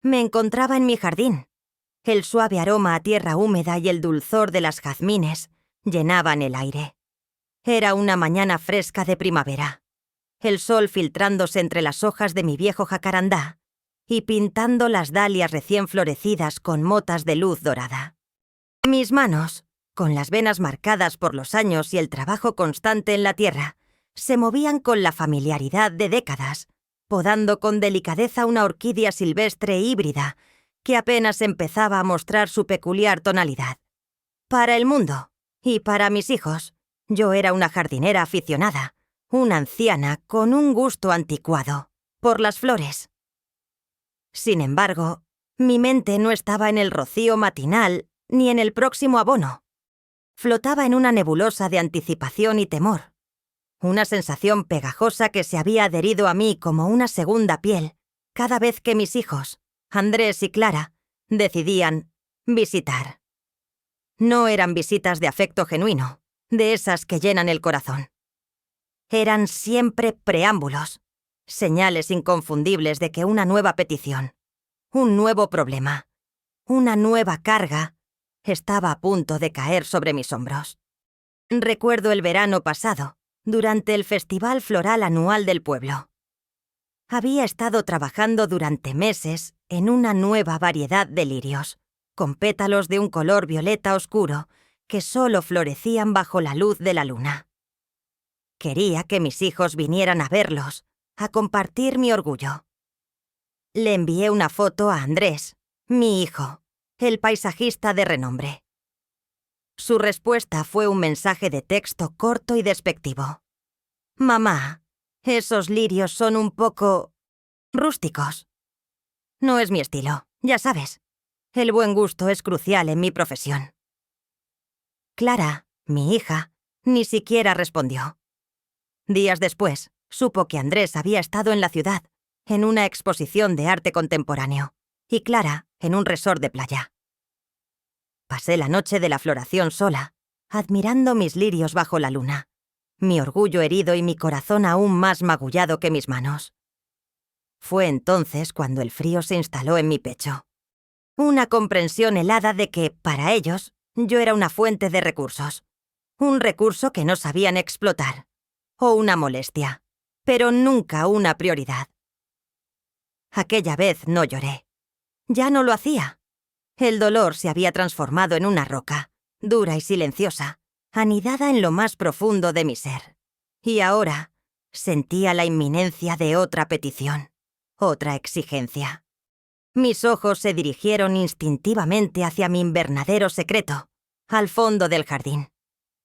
Me encontraba en mi jardín. El suave aroma a tierra húmeda y el dulzor de las jazmines llenaban el aire. Era una mañana fresca de primavera, el sol filtrándose entre las hojas de mi viejo jacarandá y pintando las dalias recién florecidas con motas de luz dorada. Mis manos, con las venas marcadas por los años y el trabajo constante en la tierra, se movían con la familiaridad de décadas, podando con delicadeza una orquídea silvestre híbrida que apenas empezaba a mostrar su peculiar tonalidad. Para el mundo, y para mis hijos, yo era una jardinera aficionada, una anciana con un gusto anticuado por las flores. Sin embargo, mi mente no estaba en el rocío matinal ni en el próximo abono. Flotaba en una nebulosa de anticipación y temor, una sensación pegajosa que se había adherido a mí como una segunda piel cada vez que mis hijos, Andrés y Clara, decidían visitar. No eran visitas de afecto genuino, de esas que llenan el corazón. Eran siempre preámbulos, señales inconfundibles de que una nueva petición, un nuevo problema, una nueva carga estaba a punto de caer sobre mis hombros. Recuerdo el verano pasado, durante el festival floral anual del pueblo. Había estado trabajando durante meses en una nueva variedad de lirios, con pétalos de un color violeta oscuro que solo florecían bajo la luz de la luna. Quería que mis hijos vinieran a verlos, a compartir mi orgullo. Le envié una foto a Andrés, mi hijo, el paisajista de renombre. Su respuesta fue un mensaje de texto corto y despectivo. «Mamá, esos lirios son un poco rústicos. No es mi estilo, ya sabes. El buen gusto es crucial en mi profesión». Clara, mi hija, ni siquiera respondió. Días después, supo que Andrés había estado en la ciudad, en una exposición de arte contemporáneo, y Clara en un resort de playa. Pasé la noche de la floración sola, admirando mis lirios bajo la luna, mi orgullo herido y mi corazón aún más magullado que mis manos. Fue entonces cuando el frío se instaló en mi pecho. Una comprensión helada de que, para ellos, yo era una fuente de recursos. Un recurso que no sabían explotar. O una molestia. Pero nunca una prioridad. Aquella vez no lloré. Ya no lo hacía. El dolor se había transformado en una roca, dura y silenciosa, anidada en lo más profundo de mi ser. Y ahora sentía la inminencia de otra petición, otra exigencia. Mis ojos se dirigieron instintivamente hacia mi invernadero secreto, al fondo del jardín,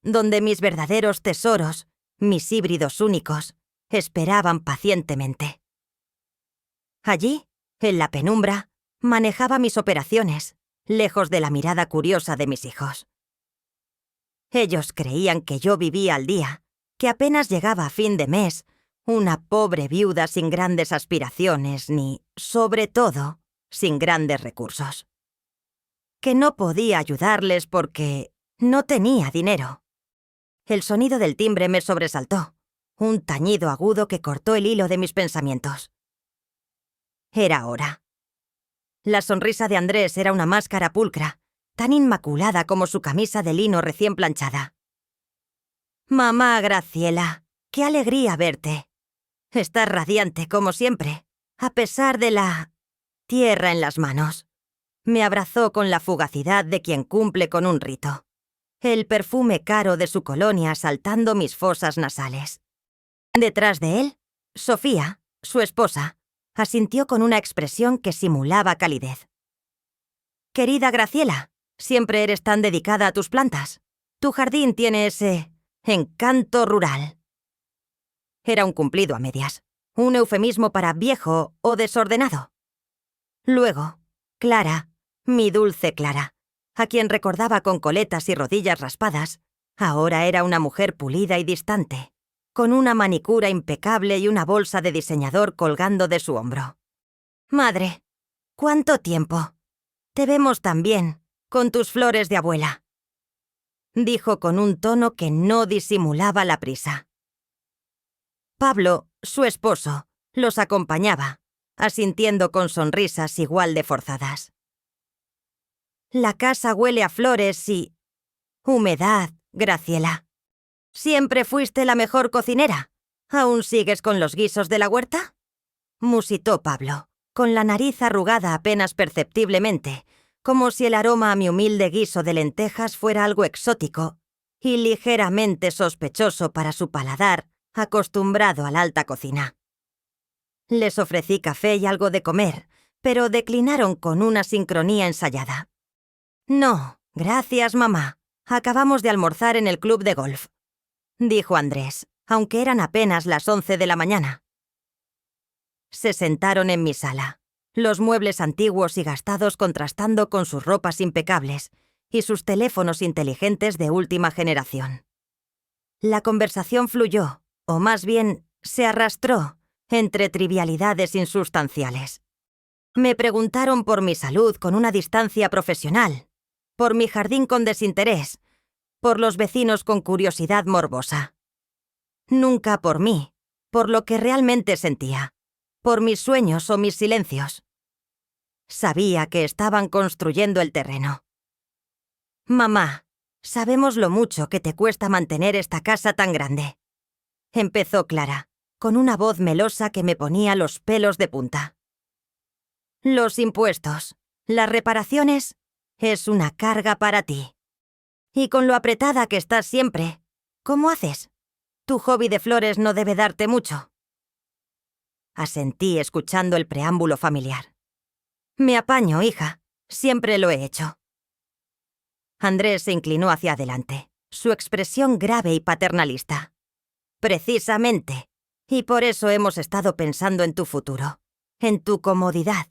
donde mis verdaderos tesoros, mis híbridos únicos, esperaban pacientemente. Allí, en la penumbra, manejaba mis operaciones, lejos de la mirada curiosa de mis hijos. Ellos creían que yo vivía al día, que apenas llegaba a fin de mes, una pobre viuda sin grandes aspiraciones ni, sobre todo, sin grandes recursos. Que no podía ayudarles porque no tenía dinero. El sonido del timbre me sobresaltó, un tañido agudo que cortó el hilo de mis pensamientos. Era hora. La sonrisa de Andrés era una máscara pulcra, tan inmaculada como su camisa de lino recién planchada. «Mamá Graciela, qué alegría verte. Estás radiante como siempre, a pesar de la tierra en las manos». Me abrazó con la fugacidad de quien cumple con un rito. El perfume caro de su colonia asaltando mis fosas nasales. Detrás de él, Sofía, su esposa, asintió con una expresión que simulaba calidez. «Querida Graciela, siempre eres tan dedicada a tus plantas. Tu jardín tiene ese encanto rural». Era un cumplido a medias, un eufemismo para viejo o desordenado. Luego, Clara, mi dulce Clara, a quien recordaba con coletas y rodillas raspadas, ahora era una mujer pulida y distante, con una manicura impecable y una bolsa de diseñador colgando de su hombro. «Madre, ¿cuánto tiempo? Te vemos tan bien, con tus flores de abuela», dijo con un tono que no disimulaba la prisa. Pablo, su esposo, los acompañaba, asintiendo con sonrisas igual de forzadas. La casa huele a flores y... humedad, Graciela. ¿Siempre fuiste la mejor cocinera? ¿Aún sigues con los guisos de la huerta? Musitó Pablo, con la nariz arrugada apenas perceptiblemente, como si el aroma a mi humilde guiso de lentejas fuera algo exótico y ligeramente sospechoso para su paladar, acostumbrado a la alta cocina. Les ofrecí café y algo de comer, pero declinaron con una sincronía ensayada. «No, gracias, mamá. Acabamos de almorzar en el club de golf», dijo Andrés, aunque eran apenas las 11 de la mañana. Se sentaron en mi sala, los muebles antiguos y gastados contrastando con sus ropas impecables y sus teléfonos inteligentes de última generación. La conversación fluyó, o más bien, se arrastró, entre trivialidades insustanciales. Me preguntaron por mi salud con una distancia profesional, por mi jardín con desinterés, por los vecinos con curiosidad morbosa. Nunca por mí, por lo que realmente sentía, por mis sueños o mis silencios. Sabía que estaban construyendo el terreno. «Mamá, sabemos lo mucho que te cuesta mantener esta casa tan grande», empezó Clara, con una voz melosa que me ponía los pelos de punta. «Los impuestos, las reparaciones, es una carga para ti. Y con lo apretada que estás siempre, ¿cómo haces? Tu hobby de flores no debe darte mucho». Asentí escuchando el preámbulo familiar. «Me apaño, hija. Siempre lo he hecho». Andrés se inclinó hacia adelante, su expresión grave y paternalista. «Precisamente. Y por eso hemos estado pensando en tu futuro, en tu comodidad.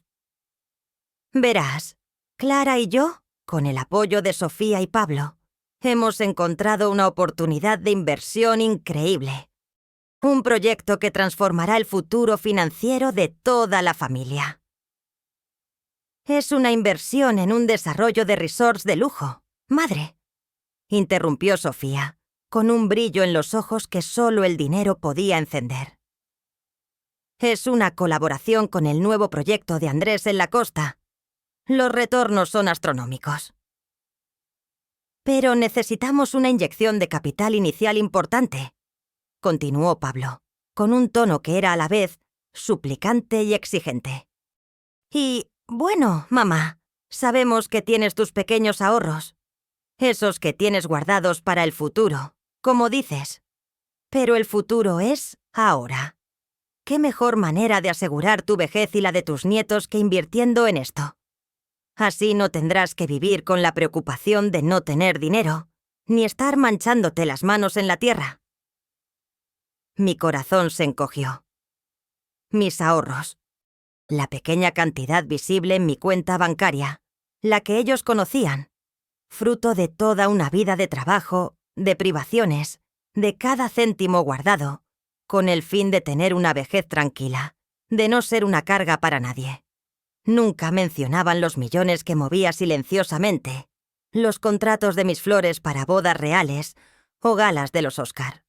Verás, Clara y yo, con el apoyo de Sofía y Pablo, hemos encontrado una oportunidad de inversión increíble. Un proyecto que transformará el futuro financiero de toda la familia. Es una inversión en un desarrollo de resorts de lujo, madre», interrumpió Sofía, con un brillo en los ojos que solo el dinero podía encender. «Es una colaboración con el nuevo proyecto de Andrés en la costa. Los retornos son astronómicos. Pero necesitamos una inyección de capital inicial importante», continuó Pablo, con un tono que era a la vez suplicante y exigente. «Y, bueno, mamá, sabemos que tienes tus pequeños ahorros, esos que tienes guardados para el futuro, como dices. Pero el futuro es ahora. ¿Qué mejor manera de asegurar tu vejez y la de tus nietos que invirtiendo en esto? Así no tendrás que vivir con la preocupación de no tener dinero, ni estar manchándote las manos en la tierra». Mi corazón se encogió. Mis ahorros. La pequeña cantidad visible en mi cuenta bancaria, la que ellos conocían, fruto de toda una vida de trabajo, de privaciones, de cada céntimo guardado, con el fin de tener una vejez tranquila, de no ser una carga para nadie. Nunca mencionaban los millones que movía silenciosamente, los contratos de mis flores para bodas reales o galas de los Oscar.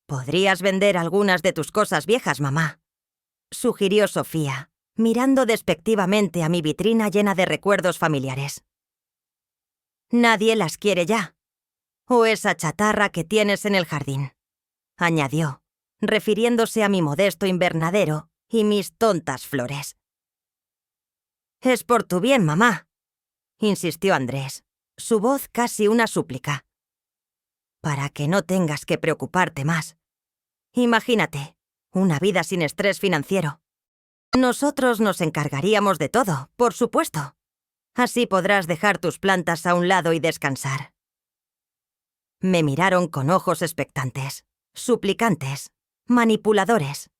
«Podrías vender algunas de tus cosas viejas, mamá», sugirió Sofía, mirando despectivamente a mi vitrina llena de recuerdos familiares. «Nadie las quiere ya. O esa chatarra que tienes en el jardín», añadió, refiriéndose a mi modesto invernadero y mis tontas flores. «Es por tu bien, mamá», insistió Andrés, su voz casi una súplica. «Para que no tengas que preocuparte más. Imagínate, una vida sin estrés financiero. Nosotros nos encargaríamos de todo, por supuesto. Así podrás dejar tus plantas a un lado y descansar». Me miraron con ojos expectantes, suplicantes, manipuladores.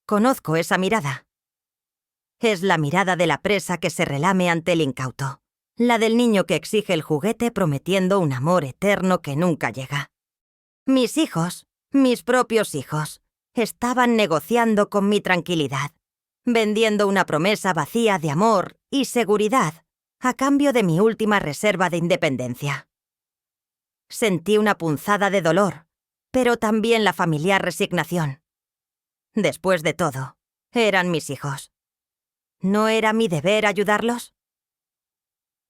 Conozco esa mirada. Es la mirada de la presa que se relame ante el incauto, la del niño que exige el juguete prometiendo un amor eterno que nunca llega. Mis hijos, mis propios hijos, estaban negociando con mi tranquilidad, vendiendo una promesa vacía de amor y seguridad a cambio de mi última reserva de independencia. Sentí una punzada de dolor, pero también la familiar resignación. Después de todo, Eran mis hijos. ¿No era mi deber ayudarlos?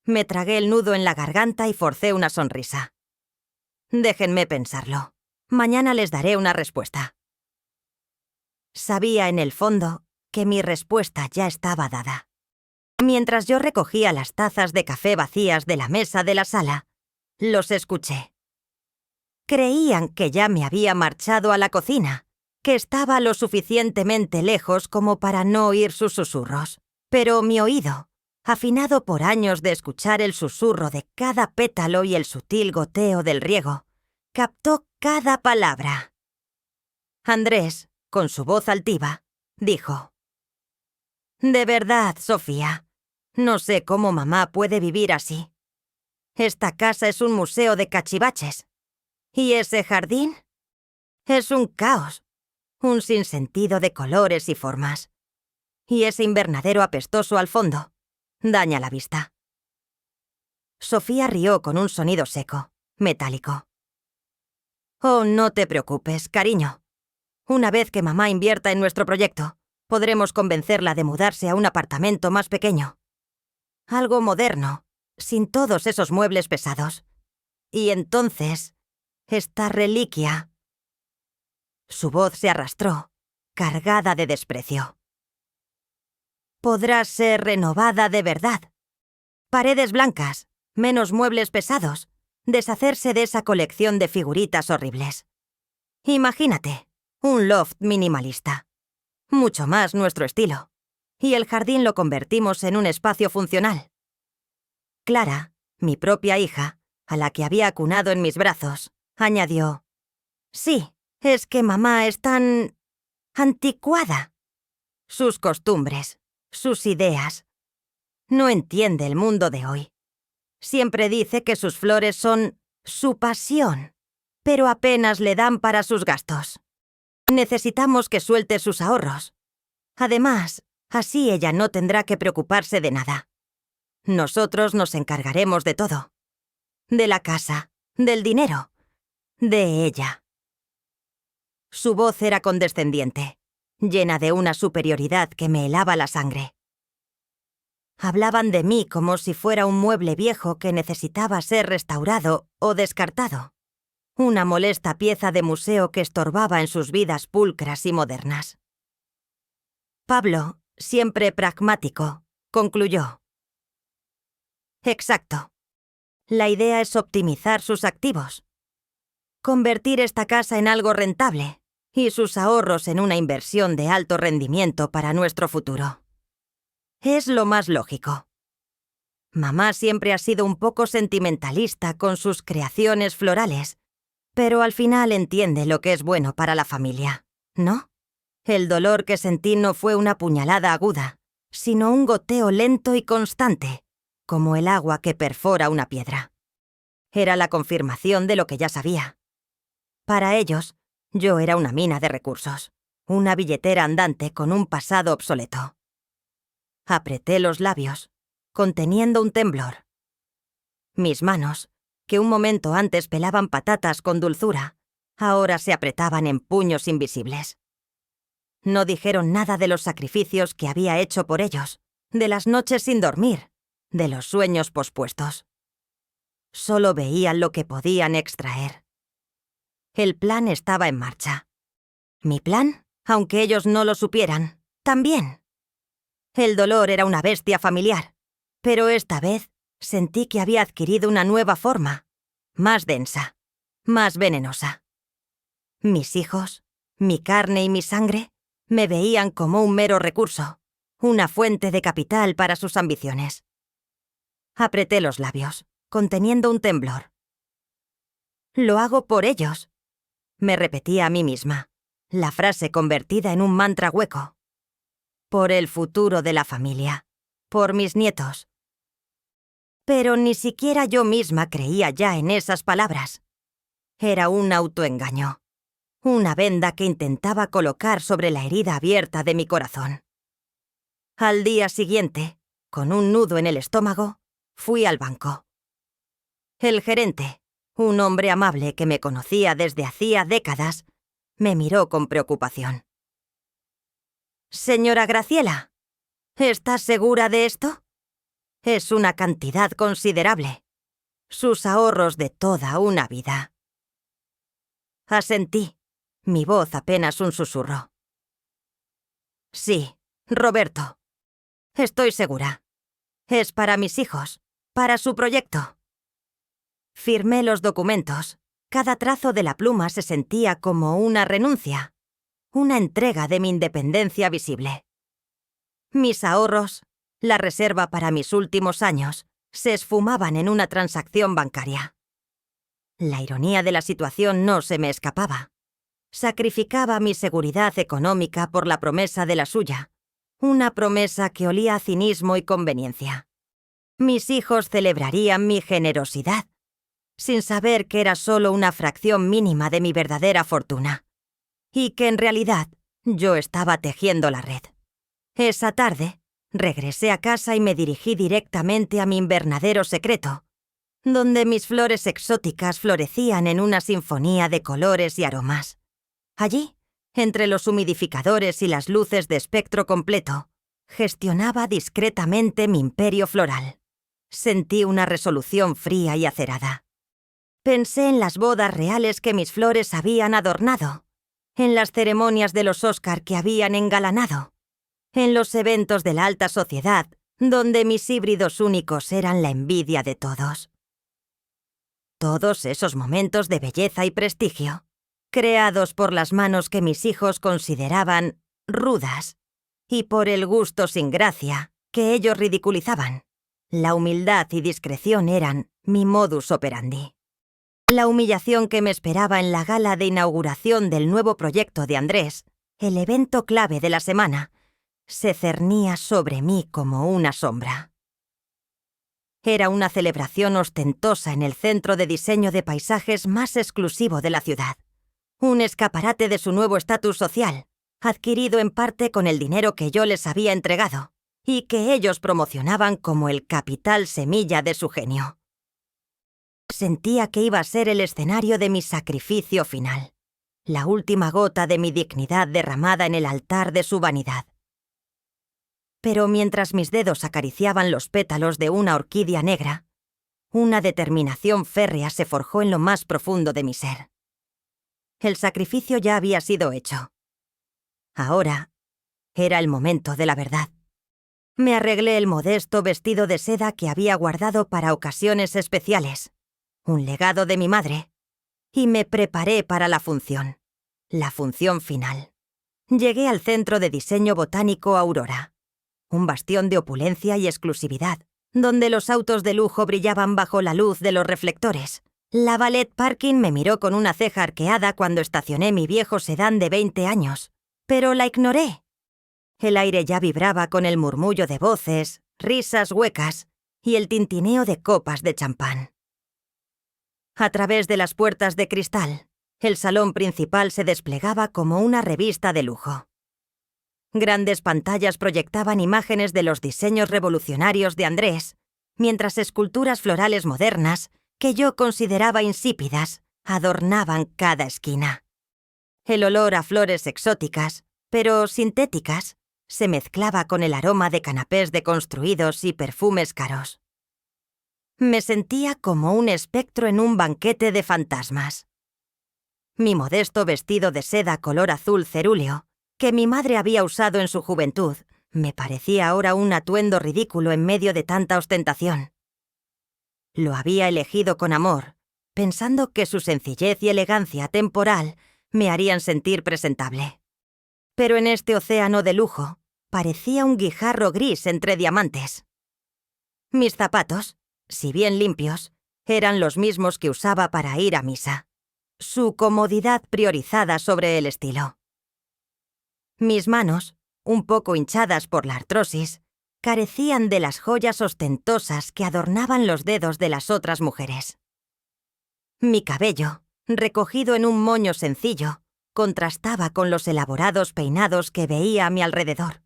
Me tragué el nudo en la garganta y forcé una sonrisa. Déjenme pensarlo. Mañana les daré una respuesta. Sabía en el fondo que mi respuesta ya estaba dada. Mientras yo recogía las tazas de café vacías de la mesa de la sala, los escuché. Creían que ya me había marchado a la cocina, que estaba lo suficientemente lejos como para no oír sus susurros. Pero mi oído, afinado por años de escuchar el susurro de cada pétalo y el sutil goteo del riego, captó cada palabra. Andrés, con su voz altiva, dijo: «De verdad, Sofía, no sé cómo mamá puede vivir así. Esta casa es un museo de cachivaches. ¿Y ese jardín? Es un caos, un sinsentido de colores y formas. Y ese invernadero apestoso al fondo daña la vista». Sofía rió con un sonido seco, metálico. «Oh, no te preocupes, cariño. Una vez que mamá invierta en nuestro proyecto, podremos convencerla de mudarse a un apartamento más pequeño. Algo moderno, sin todos esos muebles pesados. Y entonces, esta reliquia...» Su voz se arrastró, cargada de desprecio. «Podrá ser renovada de verdad. Paredes blancas, menos muebles pesados, deshacerse de esa colección de figuritas horribles. Imagínate, un loft minimalista. Mucho más nuestro estilo. Y el jardín lo convertimos en un espacio funcional». Clara, mi propia hija, a la que había acunado en mis brazos, añadió: «Sí, es que mamá es tan... anticuada. Sus costumbres, sus ideas. No entiende el mundo de hoy. Siempre dice que sus flores son su pasión, pero apenas le dan para sus gastos. Necesitamos que suelte sus ahorros. Además, así ella no tendrá que preocuparse de nada. Nosotros nos encargaremos de todo. De la casa, del dinero, de ella». Su voz era condescendiente, llena de una superioridad que me helaba la sangre. Hablaban de mí como si fuera un mueble viejo que necesitaba ser restaurado o descartado. Una molesta pieza de museo que estorbaba en sus vidas pulcras y modernas. Pablo, siempre pragmático, concluyó: «Exacto. La idea es optimizar sus activos. Convertir esta casa en algo rentable y sus ahorros en una inversión de alto rendimiento para nuestro futuro. Es lo más lógico. Mamá siempre ha sido un poco sentimentalista con sus creaciones florales, pero al final entiende lo que es bueno para la familia, ¿no? El dolor que sentí no fue una puñalada aguda, sino un goteo lento y constante, como el agua que perfora una piedra. Era la confirmación de lo que ya sabía. Para ellos, yo era una mina de recursos, una billetera andante con un pasado obsoleto. Apreté los labios, conteniendo un temblor. Mis manos, que un momento antes pelaban patatas con dulzura, ahora se apretaban en puños invisibles. No dijeron nada de los sacrificios que había hecho por ellos, de las noches sin dormir, de los sueños pospuestos. Solo veían lo que podían extraer. El plan estaba en marcha. Mi plan, aunque ellos no lo supieran, también. El dolor era una bestia familiar, pero esta vez sentí que había adquirido una nueva forma, más densa, más venenosa. Mis hijos, mi carne y mi sangre, me veían como un mero recurso, una fuente de capital para sus ambiciones. Apreté los labios, conteniendo un temblor. «Lo hago por ellos», me repetía a mí misma, la frase convertida en un mantra hueco. «Por el futuro de la familia, por mis nietos». Pero ni siquiera yo misma creía ya en esas palabras. Era un autoengaño, una venda que intentaba colocar sobre la herida abierta de mi corazón. Al día siguiente, con un nudo en el estómago, fui al banco. El gerente, un hombre amable que me conocía desde hacía décadas, me miró con preocupación. Señora Graciela, ¿estás segura de esto? Es una cantidad considerable. Sus ahorros de toda una vida. Asentí, mi voz apenas un susurro. Sí, Roberto. Estoy segura. Es para mis hijos, para su proyecto. Firmé los documentos. Cada trazo de la pluma se sentía como una renuncia, una entrega de mi independencia visible. Mis ahorros, la reserva para mis últimos años, se esfumaban en una transacción bancaria. La ironía de la situación no se me escapaba. Sacrificaba mi seguridad económica por la promesa de la suya, una promesa que olía a cinismo y conveniencia. Mis hijos celebrarían mi generosidad, sin saber que era solo una fracción mínima de mi verdadera fortuna, y que en realidad yo estaba tejiendo la red. Esa tarde, regresé a casa y me dirigí directamente a mi invernadero secreto, donde mis flores exóticas florecían en una sinfonía de colores y aromas. Allí, entre los humidificadores y las luces de espectro completo, gestionaba discretamente mi imperio floral. Sentí una resolución fría y acerada. Pensé en las bodas reales que mis flores habían adornado, en las ceremonias de los Oscar que habían engalanado, en los eventos de la alta sociedad, donde mis híbridos únicos eran la envidia de todos. Todos esos momentos de belleza y prestigio, creados por las manos que mis hijos consideraban rudas, y por el gusto sin gracia que ellos ridiculizaban. La humildad y discreción eran mi modus operandi. La humillación que me esperaba en la gala de inauguración del nuevo proyecto de Andrés, el evento clave de la semana, se cernía sobre mí como una sombra. Era una celebración ostentosa en el centro de diseño de paisajes más exclusivo de la ciudad. Un escaparate de su nuevo estatus social, adquirido en parte con el dinero que yo les había entregado, y que ellos promocionaban como el capital semilla de su genio. Sentía que iba a ser el escenario de mi sacrificio final, la última gota de mi dignidad derramada en el altar de su vanidad. Pero mientras mis dedos acariciaban los pétalos de una orquídea negra, una determinación férrea se forjó en lo más profundo de mi ser. El sacrificio ya había sido hecho. Ahora era el momento de la verdad. Me arreglé el modesto vestido de seda que había guardado para ocasiones especiales, un legado de mi madre, y me preparé para la función final. Llegué al Centro de Diseño Botánico Aurora, un bastión de opulencia y exclusividad, donde los autos de lujo brillaban bajo la luz de los reflectores. La Valet Parking me miró con una ceja arqueada cuando estacioné mi viejo sedán de 20 años, pero la ignoré. El aire ya vibraba con el murmullo de voces, risas huecas y el tintineo de copas de champán. A través de las puertas de cristal, el salón principal se desplegaba como una revista de lujo. Grandes pantallas proyectaban imágenes de los diseños revolucionarios de Andrés, mientras esculturas florales modernas, que yo consideraba insípidas, adornaban cada esquina. El olor a flores exóticas, pero sintéticas, se mezclaba con el aroma de canapés deconstruidos y perfumes caros. Me sentía como un espectro en un banquete de fantasmas. Mi modesto vestido de seda color azul cerúleo, que mi madre había usado en su juventud, me parecía ahora un atuendo ridículo en medio de tanta ostentación. Lo había elegido con amor, pensando que su sencillez y elegancia temporal me harían sentir presentable. Pero en este océano de lujo, parecía un guijarro gris entre diamantes. Mis zapatos, si bien limpios, eran los mismos que usaba para ir a misa. Su comodidad priorizada sobre el estilo. Mis manos, un poco hinchadas por la artrosis, carecían de las joyas ostentosas que adornaban los dedos de las otras mujeres. Mi cabello, recogido en un moño sencillo, contrastaba con los elaborados peinados que veía a mi alrededor.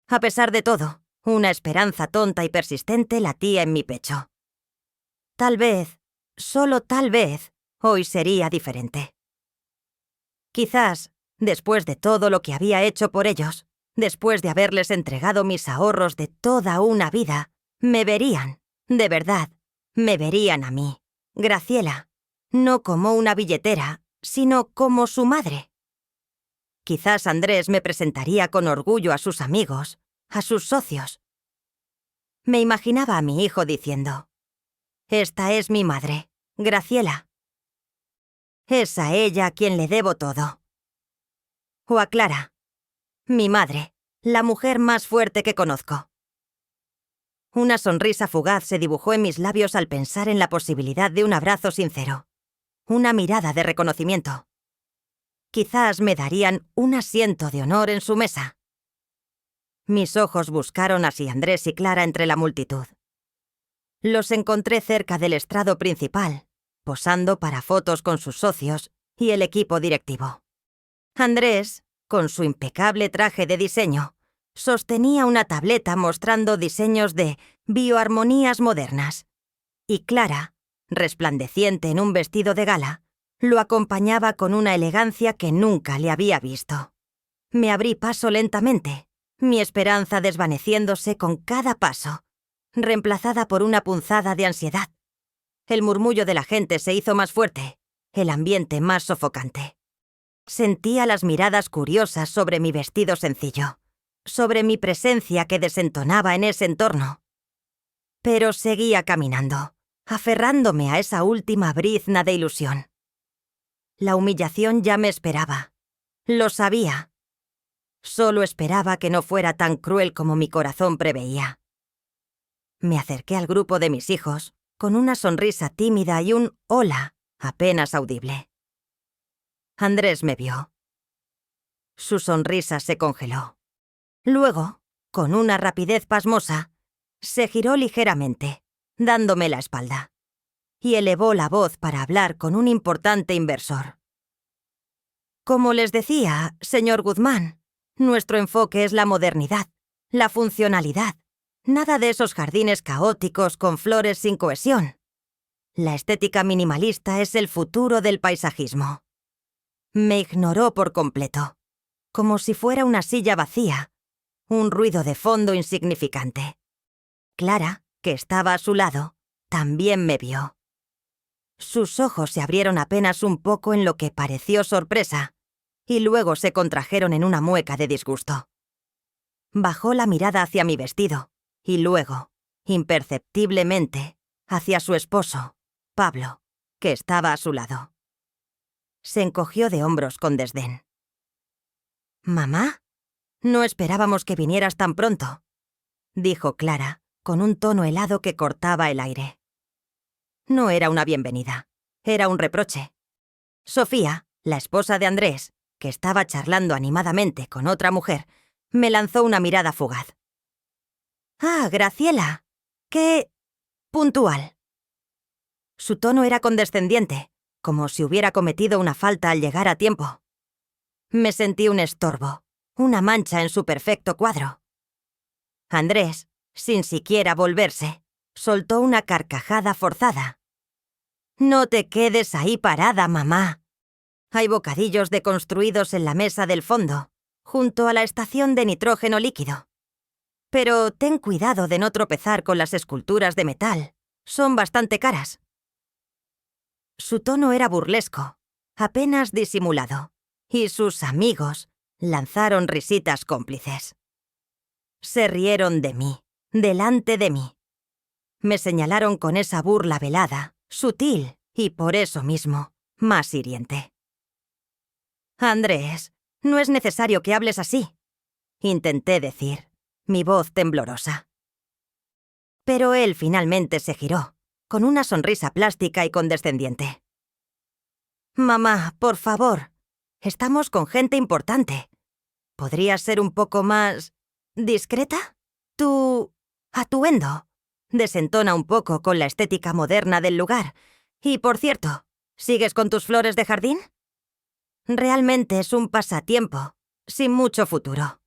A pesar de todo, una esperanza tonta y persistente latía en mi pecho. Tal vez, solo tal vez, hoy sería diferente. Quizás, después de todo lo que había hecho por ellos, Después de haberles entregado mis ahorros de toda una vida, me verían, de verdad, me verían a mí, Graciela, no como una billetera, sino como su madre. Quizás Andrés me presentaría con orgullo a sus amigos, a sus socios. Me imaginaba a mi hijo diciendo: «Esta es mi madre, Graciela. Es a ella a quien le debo todo». O a Clara, mi madre, la mujer más fuerte que conozco. Una sonrisa fugaz se dibujó en mis labios al pensar en la posibilidad de un abrazo sincero, una mirada de reconocimiento. Quizás me darían un asiento de honor en su mesa. Mis ojos buscaron así a Andrés y Clara entre la multitud. Los encontré cerca del estrado principal, posando para fotos con sus socios y el equipo directivo. Andrés, con su impecable traje de diseño, sostenía una tableta mostrando diseños de bioarmonías modernas. Y Clara, resplandeciente en un vestido de gala, lo acompañaba con una elegancia que nunca le había visto. Me abrí paso lentamente, mi esperanza desvaneciéndose con cada paso, reemplazada por una punzada de ansiedad. El murmullo de la gente se hizo más fuerte, el ambiente más sofocante. Sentía las miradas curiosas sobre mi vestido sencillo, sobre mi presencia que desentonaba en ese entorno. Pero seguía caminando, aferrándome a esa última brizna de ilusión. La humillación ya me esperaba. Lo sabía. Solo esperaba que no fuera tan cruel como mi corazón preveía. Me acerqué al grupo de mis hijos, con una sonrisa tímida y un hola apenas audible. Andrés me vio. Su sonrisa se congeló. Luego, con una rapidez pasmosa, se giró ligeramente, dándome la espalda, y elevó la voz para hablar con un importante inversor. Como les decía, señor Guzmán, nuestro enfoque es la modernidad, la funcionalidad. Nada de esos jardines caóticos con flores sin cohesión. La estética minimalista es el futuro del paisajismo. Me ignoró por completo, como si fuera una silla vacía, un ruido de fondo insignificante. Clara, que estaba a su lado, también me vio. Sus ojos se abrieron apenas un poco en lo que pareció sorpresa, y luego se contrajeron en una mueca de disgusto. Bajó la mirada hacia mi vestido, y luego, imperceptiblemente, hacia su esposo, Pablo, que estaba a su lado. Se encogió de hombros con desdén. «¿Mamá? No esperábamos que vinieras tan pronto», dijo Clara, con un tono helado que cortaba el aire. No era una bienvenida, era un reproche. Sofía, la esposa de Andrés, que estaba charlando animadamente con otra mujer, me lanzó una mirada fugaz. «Ah, Graciela, qué puntual». Su tono era condescendiente, como si hubiera cometido una falta al llegar a tiempo. Me sentí un estorbo, una mancha en su perfecto cuadro. Andrés, sin siquiera volverse, soltó una carcajada forzada. «No te quedes ahí parada, mamá. Hay bocadillos deconstruidos en la mesa del fondo, junto a la estación de nitrógeno líquido. Pero ten cuidado de no tropezar con las esculturas de metal. Son bastante caras». Su tono era burlesco, apenas disimulado, y sus amigos lanzaron risitas cómplices. Se rieron de mí, delante de mí. Me señalaron con esa burla velada, sutil y por eso mismo, más hiriente. «Andrés, no es necesario que hables así», intenté decir, mi voz temblorosa. Pero él finalmente se giró, con una sonrisa plástica y condescendiente. «Mamá, por favor, estamos con gente importante. ¿Podrías ser un poco más discreta? Tu atuendo desentona un poco con la estética moderna del lugar. Y, por cierto, ¿sigues con tus flores de jardín? Realmente es un pasatiempo, sin mucho futuro.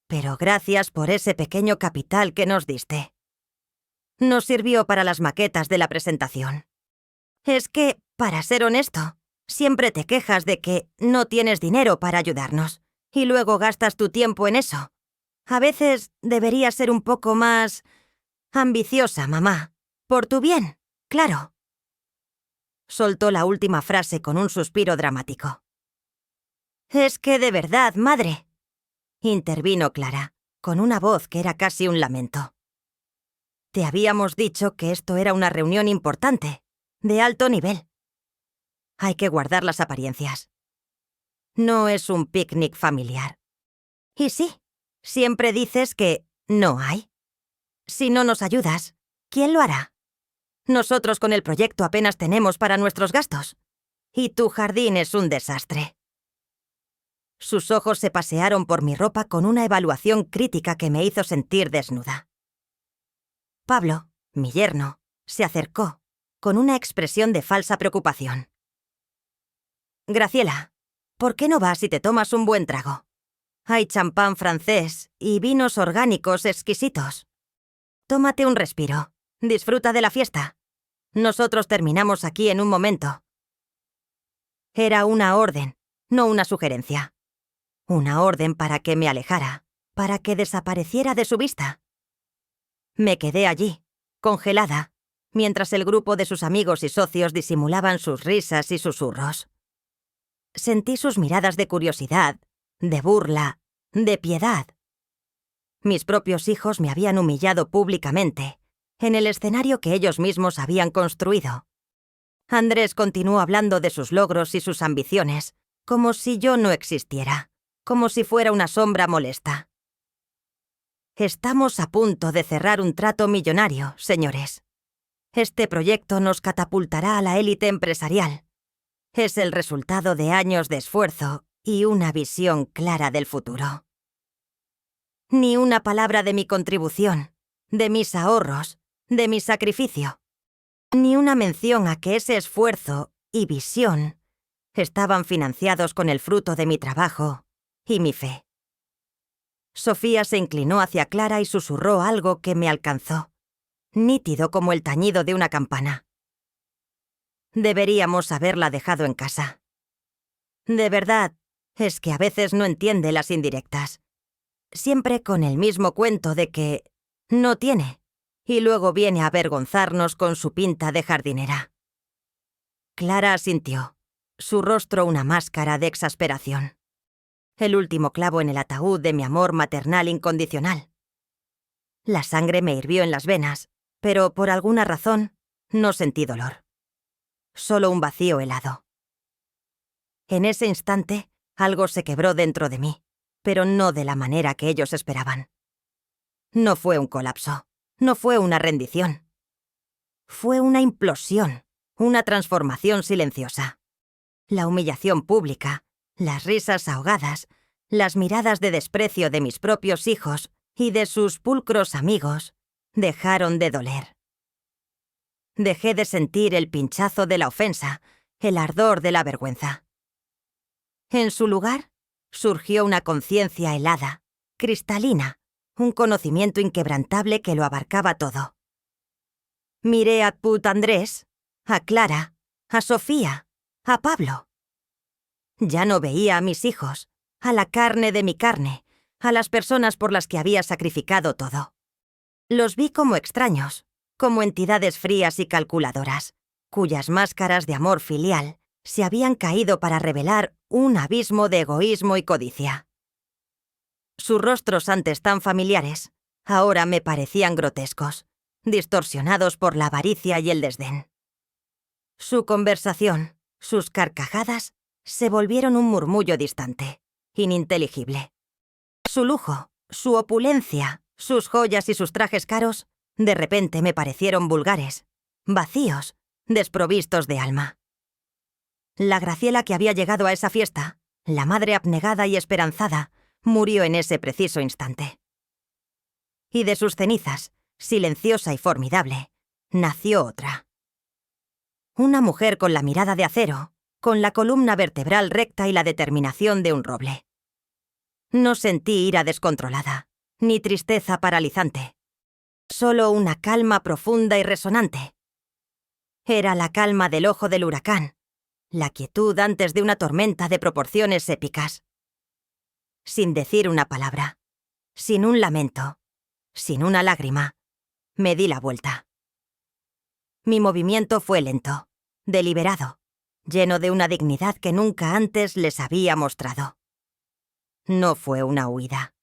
Pero gracias por ese pequeño capital que nos diste. Nos sirvió para las maquetas de la presentación. Es que, para ser honesto, siempre te quejas de que no tienes dinero para ayudarnos, y luego gastas tu tiempo en eso. A veces deberías ser un poco más ambiciosa, mamá. Por tu bien, claro. Soltó la última frase con un suspiro dramático. «Es que de verdad, madre», intervino Clara, con una voz que era casi un lamento. «Te habíamos dicho que esto era una reunión importante, de alto nivel. Hay que guardar las apariencias. No es un picnic familiar. Y sí, siempre dices que no hay. Si no nos ayudas, ¿quién lo hará? Nosotros con el proyecto apenas tenemos para nuestros gastos. Y tu jardín es un desastre». Sus ojos se pasearon por mi ropa con una evaluación crítica que me hizo sentir desnuda. Pablo, mi yerno, se acercó, con una expresión de falsa preocupación. «Graciela, ¿por qué no vas y te tomas un buen trago? Hay champán francés y vinos orgánicos exquisitos. Tómate un respiro, disfruta de la fiesta. Nosotros terminamos aquí en un momento». Era una orden, no una sugerencia. Una orden para que me alejara, para que desapareciera de su vista. Me quedé allí, congelada, mientras el grupo de sus amigos y socios disimulaban sus risas y susurros. Sentí sus miradas de curiosidad, de burla, de piedad. Mis propios hijos me habían humillado públicamente, en el escenario que ellos mismos habían construido. Andrés continuó hablando de sus logros y sus ambiciones, como si yo no existiera, como si fuera una sombra molesta. «Estamos a punto de cerrar un trato millonario, señores. Este proyecto nos catapultará a la élite empresarial. Es el resultado de años de esfuerzo y una visión clara del futuro. Ni una palabra de mi contribución, de mis ahorros, de mi sacrificio. Ni una mención a que ese esfuerzo y visión estaban financiados con el fruto de mi trabajo y mi fe». Sofía se inclinó hacia Clara y susurró algo que me alcanzó, nítido como el tañido de una campana. Deberíamos haberla dejado en casa. De verdad, es que a veces no entiende las indirectas. Siempre con el mismo cuento de que no tiene, y luego viene a avergonzarnos con su pinta de jardinera. Clara asintió, su rostro una máscara de exasperación. El último clavo en el ataúd de mi amor maternal incondicional. La sangre me hirvió en las venas, pero por alguna razón no sentí dolor. Solo un vacío helado. En ese instante, algo se quebró dentro de mí, pero no de la manera que ellos esperaban. No fue un colapso, no fue una rendición. Fue una implosión, una transformación silenciosa. La humillación pública, las risas ahogadas, las miradas de desprecio de mis propios hijos y de sus pulcros amigos dejaron de doler. Dejé de sentir el pinchazo de la ofensa, el ardor de la vergüenza. En su lugar, surgió una conciencia helada, cristalina, un conocimiento inquebrantable que lo abarcaba todo. Miré a Put Andrés, a Clara, a Sofía, a Pablo. Ya no veía a mis hijos, a la carne de mi carne, a las personas por las que había sacrificado todo. Los vi como extraños, como entidades frías y calculadoras, cuyas máscaras de amor filial se habían caído para revelar un abismo de egoísmo y codicia. Sus rostros antes tan familiares, ahora me parecían grotescos, distorsionados por la avaricia y el desdén. Su conversación, sus carcajadas, se volvieron un murmullo distante, ininteligible. Su lujo, su opulencia, sus joyas y sus trajes caros, de repente me parecieron vulgares, vacíos, desprovistos de alma. La Graciela que había llegado a esa fiesta, la madre abnegada y esperanzada, murió en ese preciso instante. Y de sus cenizas, silenciosa y formidable, nació otra. Una mujer con la mirada de acero, con la columna vertebral recta y la determinación de un roble. No sentí ira descontrolada, ni tristeza paralizante. Solo una calma profunda y resonante. Era la calma del ojo del huracán, la quietud antes de una tormenta de proporciones épicas. sin decir una palabra, sin un lamento, sin una lágrima. Me di la vuelta. Mi movimiento fue lento, deliberado, lleno de una dignidad que nunca antes les había mostrado. No fue una huida.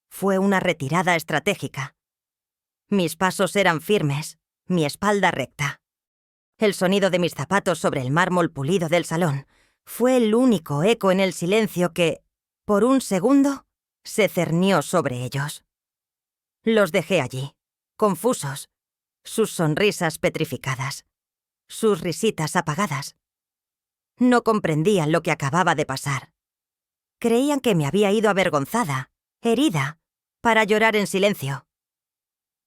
Fue una retirada estratégica. Mis pasos eran firmes, mi espalda recta. El sonido de mis zapatos sobre el mármol pulido del salón fue el único eco en el silencio que, por un segundo, se cernió sobre ellos. Los dejé allí, confusos, sus sonrisas petrificadas, sus risitas apagadas. No comprendían lo que acababa de pasar. Creían que me había ido avergonzada, herida, para llorar en silencio.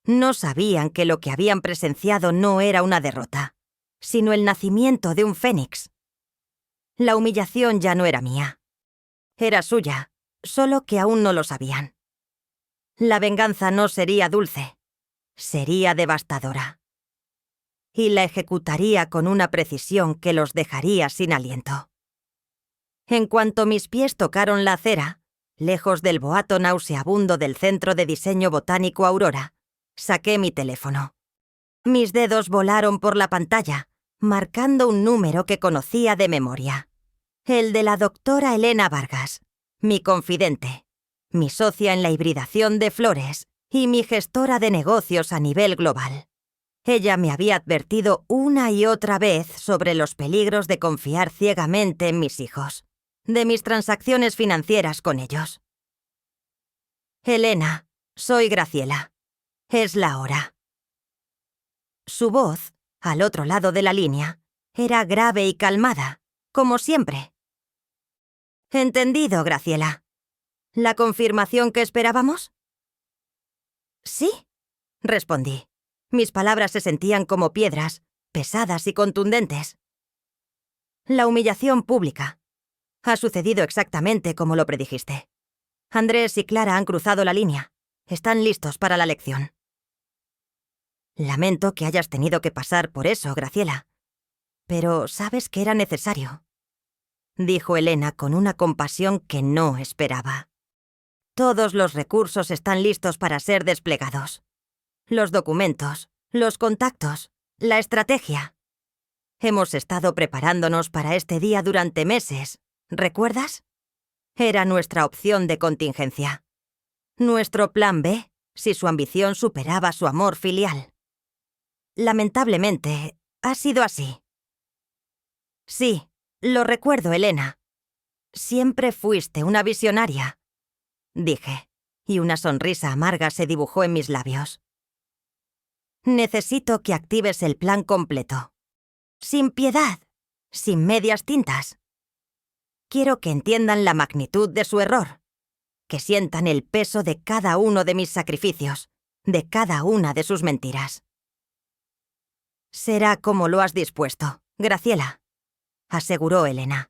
No sabían que lo que habían presenciado no era una derrota, sino el nacimiento de un fénix. La humillación ya no era mía. Era suya, solo que aún no lo sabían. La venganza no sería dulce, sería devastadora. Y la ejecutaría con una precisión que los dejaría sin aliento. En cuanto mis pies tocaron la acera, lejos del boato nauseabundo del Centro de Diseño Botánico Aurora, saqué mi teléfono. Mis dedos volaron por la pantalla, marcando un número que conocía de memoria. El de la doctora Elena Vargas, mi confidente, mi socia en la hibridación de flores y mi gestora de negocios a nivel global. Ella me había advertido una y otra vez sobre los peligros de confiar ciegamente en mis hijos, de mis transacciones financieras con ellos. Elena, soy Graciela. Es la hora. Su voz, al otro lado de la línea, era grave y calmada, como siempre. Entendido, Graciela. ¿La confirmación que esperábamos? Sí, respondí. Mis palabras se sentían como piedras, pesadas y contundentes. La humillación pública. Ha sucedido exactamente como lo predijiste. Andrés y Clara han cruzado la línea. Están listos para la lección. Lamento que hayas tenido que pasar por eso, Graciela. Pero sabes que era necesario, dijo Elena con una compasión que no esperaba. Todos los recursos están listos para ser desplegados. Los documentos, los contactos, la estrategia. Hemos estado preparándonos para este día durante meses, ¿recuerdas? Era nuestra opción de contingencia. Nuestro plan B, si su ambición superaba su amor filial. Lamentablemente, ha sido así. Sí, lo recuerdo, Elena. Siempre fuiste una visionaria, dije, y una sonrisa amarga se dibujó en mis labios. Necesito que actives el plan completo. Sin piedad, sin medias tintas. Quiero que entiendan la magnitud de su error, que sientan el peso de cada uno de mis sacrificios, de cada una de sus mentiras. Será como lo has dispuesto, Graciela, aseguró Elena.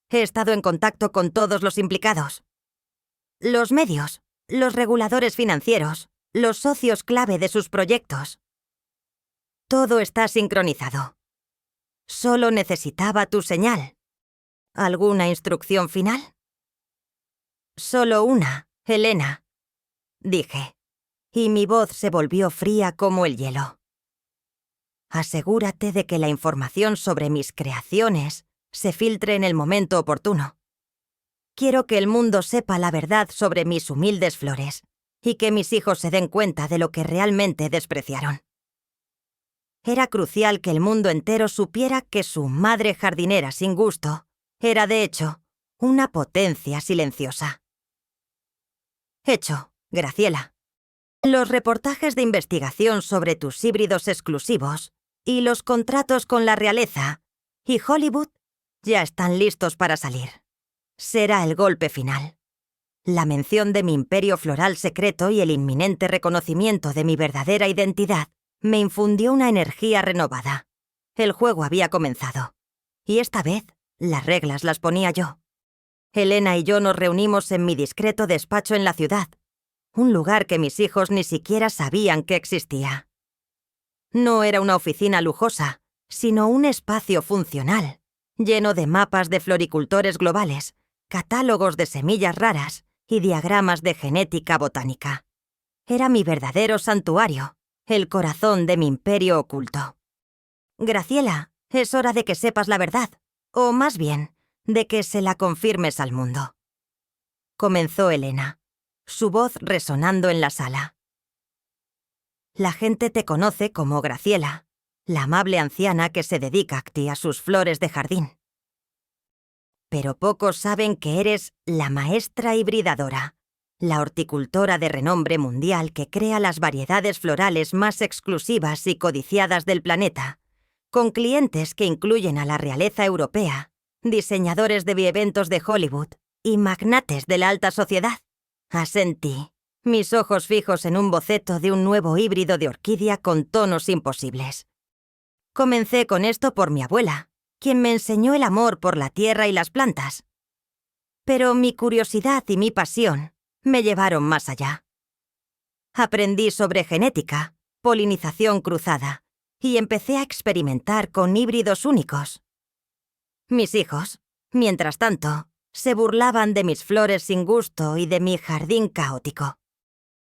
He estado en contacto con todos los implicados. Los medios, los reguladores financieros, los socios clave de sus proyectos. Todo está sincronizado. Solo necesitaba tu señal. ¿Alguna instrucción final? Solo una, Elena, dije, y mi voz se volvió fría como el hielo. Asegúrate de que la información sobre mis creaciones se filtre en el momento oportuno. Quiero que el mundo sepa la verdad sobre mis humildes flores y que mis hijos se den cuenta de lo que realmente despreciaron. Era crucial que el mundo entero supiera que su madre jardinera sin gusto era, de hecho, una potencia silenciosa. Hecho, Graciela. Los reportajes de investigación sobre tus híbridos exclusivos y los contratos con la realeza y Hollywood ya están listos para salir. Será el golpe final. La mención de mi imperio floral secreto y el inminente reconocimiento de mi verdadera identidad me infundió una energía renovada. El juego había comenzado. Y esta vez, las reglas las ponía yo. Elena y yo nos reunimos en mi discreto despacho en la ciudad, un lugar que mis hijos ni siquiera sabían que existía. No era una oficina lujosa, sino un espacio funcional, lleno de mapas de floricultores globales, catálogos de semillas raras y diagramas de genética botánica. Era mi verdadero santuario, el corazón de mi imperio oculto. Graciela, es hora de que sepas la verdad, o más bien, de que se la confirmes al mundo. Comenzó Helena, su voz resonando en la sala. La gente te conoce como Graciela, la amable anciana que se dedica a sus flores de jardín. Pero pocos saben que eres la maestra hibridadora, la horticultora de renombre mundial que crea las variedades florales más exclusivas y codiciadas del planeta, con clientes que incluyen a la realeza europea, diseñadores de bieventos de Hollywood y magnates de la alta sociedad. Asentí, mis ojos fijos en un boceto de un nuevo híbrido de orquídea con tonos imposibles. Comencé con esto por mi abuela, quien me enseñó el amor por la tierra y las plantas. Pero mi curiosidad y mi pasión me llevaron más allá. Aprendí sobre genética, polinización cruzada, y empecé a experimentar con híbridos únicos. Mis hijos, mientras tanto, se burlaban de mis flores sin gusto y de mi jardín caótico.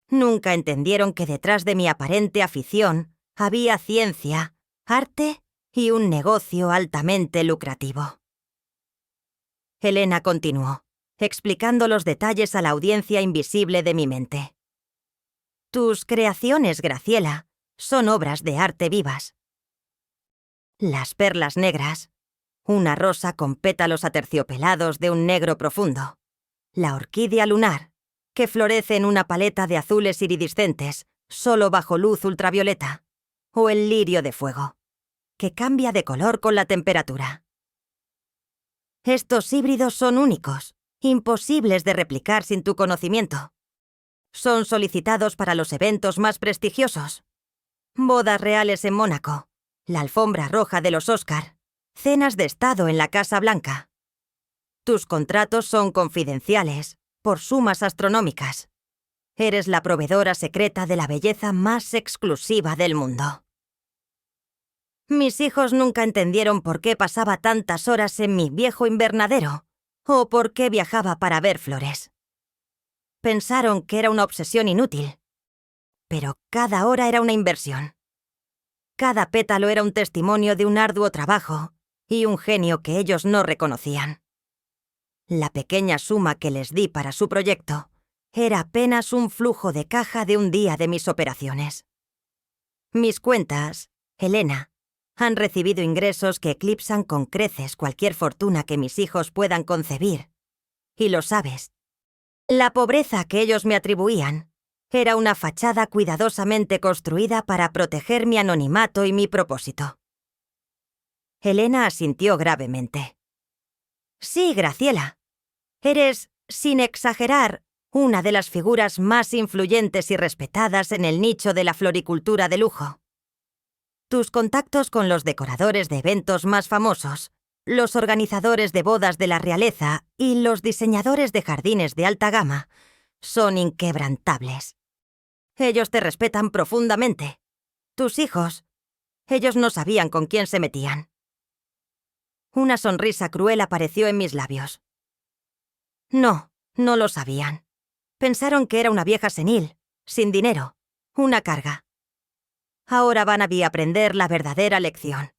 Nunca entendieron que detrás de mi aparente afición había ciencia, arte y un negocio altamente lucrativo. Helena continuó, explicando los detalles a la audiencia invisible de mi mente. Tus creaciones, Graciela, son obras de arte vivas. Las perlas negras, una rosa con pétalos aterciopelados de un negro profundo, la orquídea lunar, que florece en una paleta de azules iridiscentes, solo bajo luz ultravioleta, o el lirio de fuego, que cambia de color con la temperatura. Estos híbridos son únicos, imposibles de replicar sin tu conocimiento. Son solicitados para los eventos más prestigiosos. Bodas reales en Mónaco, la alfombra roja de los Oscar, cenas de estado en la Casa Blanca. Tus contratos son confidenciales, por sumas astronómicas. Eres la proveedora secreta de la belleza más exclusiva del mundo. Mis hijos nunca entendieron por qué pasaba tantas horas en mi viejo invernadero, o por qué viajaba para ver flores. Pensaron que era una obsesión inútil, pero cada hora era una inversión. Cada pétalo era un testimonio de un arduo trabajo y un genio que ellos no reconocían. La pequeña suma que les di para su proyecto era apenas un flujo de caja de un día de mis operaciones. Mis cuentas, Helena, han recibido ingresos que eclipsan con creces cualquier fortuna que mis hijos puedan concebir. Y lo sabes. La pobreza que ellos me atribuían era una fachada cuidadosamente construida para proteger mi anonimato y mi propósito. Helena asintió gravemente. Sí, Graciela. Eres, sin exagerar, una de las figuras más influyentes y respetadas en el nicho de la floricultura de lujo. Tus contactos con los decoradores de eventos más famosos, los organizadores de bodas de la realeza y los diseñadores de jardines de alta gama son inquebrantables. Ellos te respetan profundamente. Tus hijos, ellos no sabían con quién se metían. Una sonrisa cruel apareció en mis labios. No, no lo sabían. Pensaron que era una vieja senil, sin dinero, una carga. Ahora van a aprender la verdadera lección.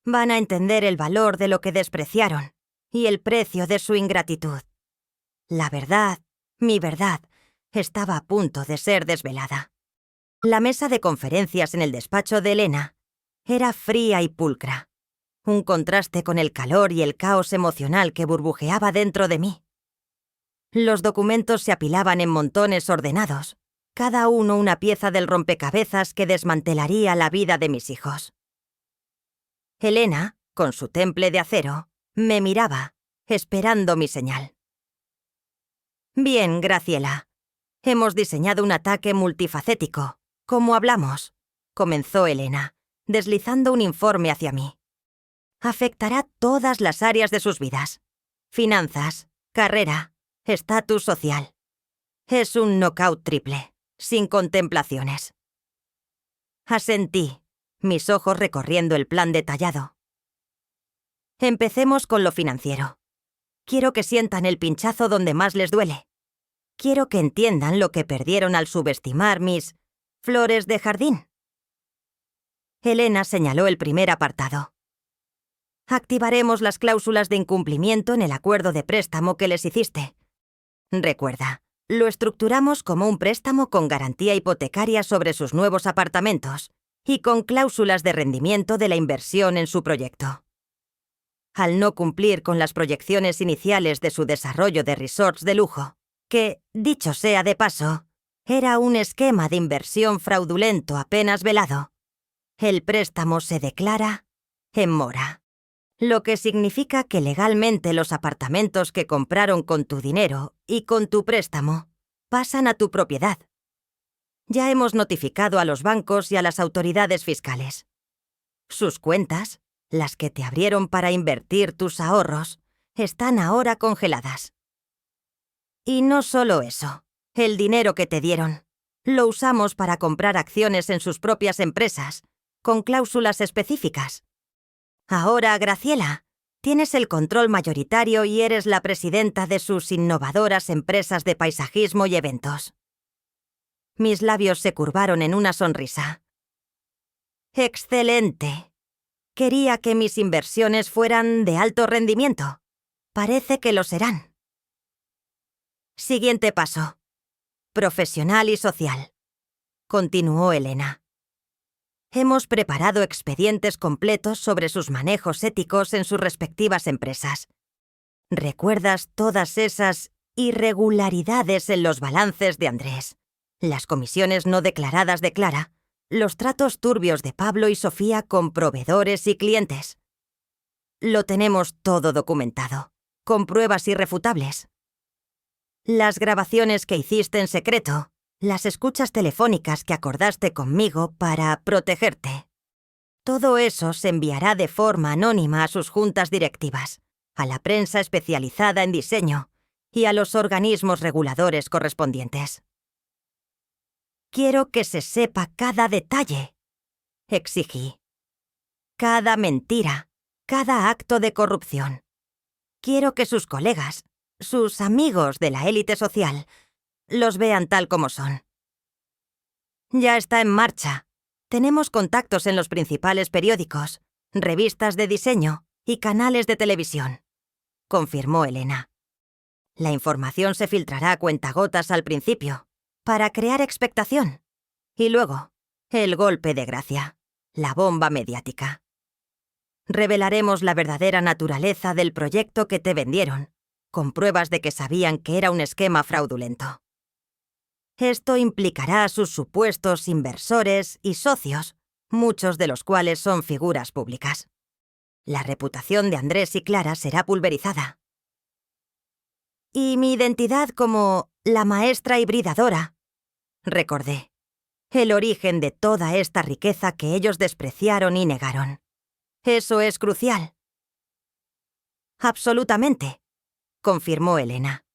Van a entender el valor de lo que despreciaron y el precio de su ingratitud. La verdad, mi verdad, estaba a punto de ser desvelada. La mesa de conferencias en el despacho de Helena era fría y pulcra, un contraste con el calor y el caos emocional que burbujeaba dentro de mí. Los documentos se apilaban en montones ordenados, cada uno una pieza del rompecabezas que desmantelaría la vida de mis hijos. Helena, con su temple de acero, me miraba, esperando mi señal. Bien, Graciela. Hemos diseñado un ataque multifacético, como hablamos, comenzó Helena, deslizando un informe hacia mí. Afectará todas las áreas de sus vidas. Finanzas, carrera, estatus social. Es un knockout triple, sin contemplaciones. Asentí, mis ojos recorriendo el plan detallado. Empecemos con lo financiero. Quiero que sientan el pinchazo donde más les duele. Quiero que entiendan lo que perdieron al subestimar mis flores de jardín. Elena señaló el primer apartado. Activaremos las cláusulas de incumplimiento en el acuerdo de préstamo que les hiciste. Recuerda, lo estructuramos como un préstamo con garantía hipotecaria sobre sus nuevos apartamentos y con cláusulas de rendimiento de la inversión en su proyecto. Al no cumplir con las proyecciones iniciales de su desarrollo de resorts de lujo, que, dicho sea de paso, era un esquema de inversión fraudulento apenas velado, el préstamo se declara en mora, lo que significa que legalmente los apartamentos que compraron con tu dinero y con tu préstamo pasan a tu propiedad. Ya hemos notificado a los bancos y a las autoridades fiscales. Sus cuentas, las que te abrieron para invertir tus ahorros, están ahora congeladas. Y no solo eso, el dinero que te dieron, lo usamos para comprar acciones en sus propias empresas, con cláusulas específicas. Ahora, Graciela, tienes el control mayoritario y eres la presidenta de sus innovadoras empresas de paisajismo y eventos. Mis labios se curvaron en una sonrisa. ¡Excelente! Quería que mis inversiones fueran de alto rendimiento. Parece que lo serán. Siguiente paso. Profesional y social. Continuó Elena. Hemos preparado expedientes completos sobre sus manejos éticos en sus respectivas empresas. ¿Recuerdas todas esas irregularidades en los balances de Andrés? Las comisiones no declaradas de Clara, los tratos turbios de Pablo y Sofía con proveedores y clientes. Lo tenemos todo documentado, con pruebas irrefutables. Las grabaciones que hiciste en secreto, las escuchas telefónicas que acordaste conmigo para protegerte. Todo eso se enviará de forma anónima a sus juntas directivas, a la prensa especializada en diseño y a los organismos reguladores correspondientes. Quiero que se sepa cada detalle, exigí. Cada mentira, cada acto de corrupción. Quiero que sus colegas, sus amigos de la élite social, los vean tal como son. Ya está en marcha. Tenemos contactos en los principales periódicos, revistas de diseño y canales de televisión, confirmó Elena. La información se filtrará a cuentagotas al principio, para crear expectación. Y luego, el golpe de gracia, la bomba mediática. Revelaremos la verdadera naturaleza del proyecto que te vendieron, con pruebas de que sabían que era un esquema fraudulento. Esto implicará a sus supuestos inversores y socios, muchos de los cuales son figuras públicas. La reputación de Andrés y Clara será pulverizada. Y mi identidad como la maestra hibridadora, recordé. El origen de toda esta riqueza que ellos despreciaron y negaron. Eso es crucial. Absolutamente, confirmó Elena.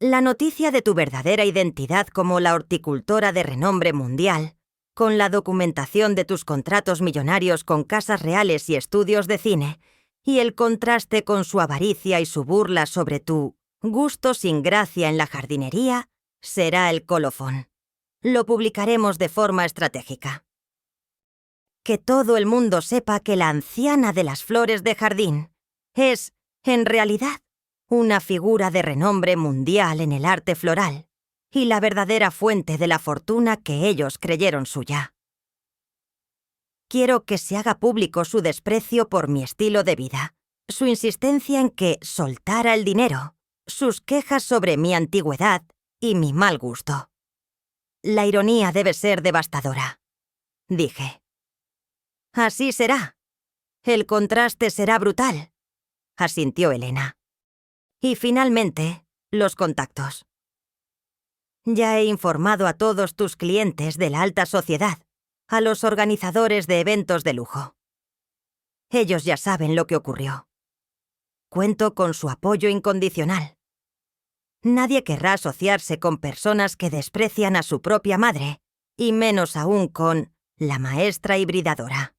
La noticia de tu verdadera identidad como la horticultora de renombre mundial, con la documentación de tus contratos millonarios con casas reales y estudios de cine, y el contraste con su avaricia y su burla sobre tu gusto sin gracia en la jardinería, será el colofón. Lo publicaremos de forma estratégica. Que todo el mundo sepa que la anciana de las flores de jardín es, en realidad, una figura de renombre mundial en el arte floral y la verdadera fuente de la fortuna que ellos creyeron suya. Quiero que se haga público su desprecio por mi estilo de vida, su insistencia en que soltara el dinero, sus quejas sobre mi antigüedad y mi mal gusto. La ironía debe ser devastadora, dije. Así será. El contraste será brutal, asintió Elena. Y finalmente, los contactos. Ya he informado a todos tus clientes de la alta sociedad, a los organizadores de eventos de lujo. Ellos ya saben lo que ocurrió. Cuento con su apoyo incondicional. Nadie querrá asociarse con personas que desprecian a su propia madre, y menos aún con la maestra hibridadora.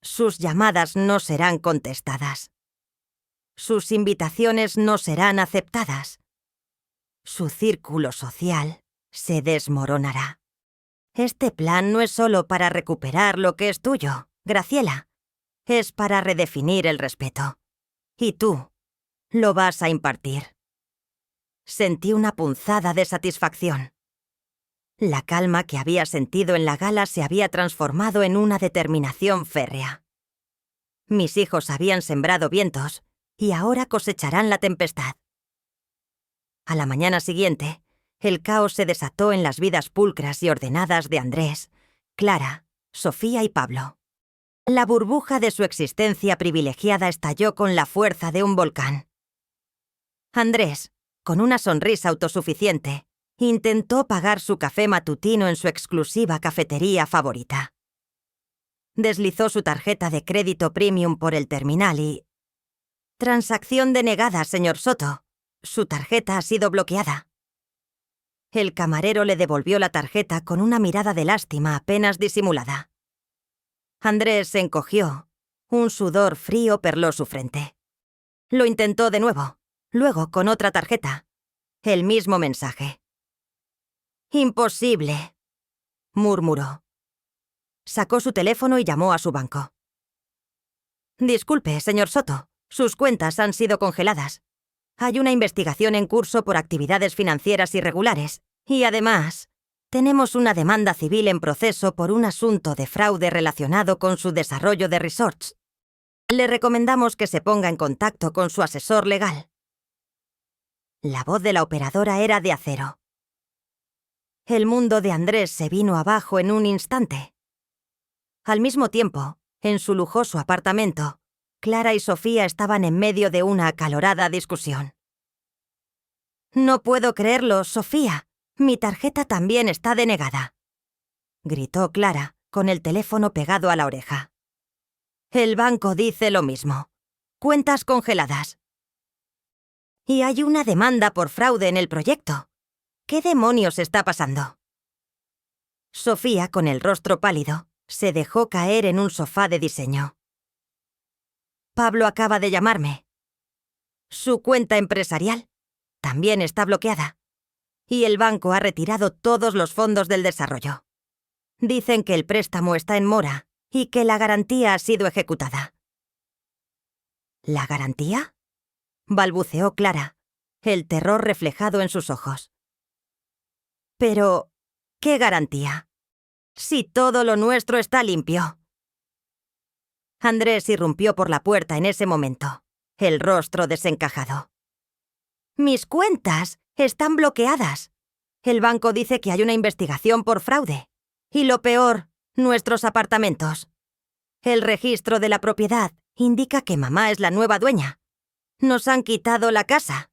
Sus llamadas no serán contestadas. Sus invitaciones no serán aceptadas. Su círculo social se desmoronará. Este plan no es solo para recuperar lo que es tuyo, Graciela. Es para redefinir el respeto. Y tú lo vas a impartir. Sentí una punzada de satisfacción. La calma que había sentido en la gala se había transformado en una determinación férrea. Mis hijos habían sembrado vientos y ahora cosecharán la tempestad. A la mañana siguiente, el caos se desató en las vidas pulcras y ordenadas de Andrés, Clara, Sofía y Pablo. La burbuja de su existencia privilegiada estalló con la fuerza de un volcán. Andrés, con una sonrisa autosuficiente, intentó pagar su café matutino en su exclusiva cafetería favorita. Deslizó su tarjeta de crédito premium por el terminal y... Transacción denegada, señor Soto. Su tarjeta ha sido bloqueada. El camarero le devolvió la tarjeta con una mirada de lástima apenas disimulada. Andrés se encogió. Un sudor frío perló su frente. Lo intentó de nuevo, luego con otra tarjeta. El mismo mensaje. «Imposible», murmuró. Sacó su teléfono y llamó a su banco. «Disculpe, señor Soto, sus cuentas han sido congeladas. Hay una investigación en curso por actividades financieras irregulares y, además, tenemos una demanda civil en proceso por un asunto de fraude relacionado con su desarrollo de resorts. Le recomendamos que se ponga en contacto con su asesor legal». La voz de la operadora era de acero. El mundo de Andrés se vino abajo en un instante. Al mismo tiempo, en su lujoso apartamento, Clara y Sofía estaban en medio de una acalorada discusión. «No puedo creerlo, Sofía. Mi tarjeta también está denegada», gritó Clara, con el teléfono pegado a la oreja. «El banco dice lo mismo. Cuentas congeladas. Y hay una demanda por fraude en el proyecto. ¿Qué demonios está pasando?» Sofía, con el rostro pálido, se dejó caer en un sofá de diseño. «Pablo acaba de llamarme. Su cuenta empresarial también está bloqueada. Y el banco ha retirado todos los fondos del desarrollo. Dicen que el préstamo está en mora y que la garantía ha sido ejecutada». «¿La garantía?», balbuceó Clara, el terror reflejado en sus ojos. «Pero, ¿qué garantía? Si todo lo nuestro está limpio». Andrés irrumpió por la puerta en ese momento, el rostro desencajado. «Mis cuentas están bloqueadas. El banco dice que hay una investigación por fraude. Y lo peor, nuestros apartamentos. El registro de la propiedad indica que mamá es la nueva dueña. Nos han quitado la casa».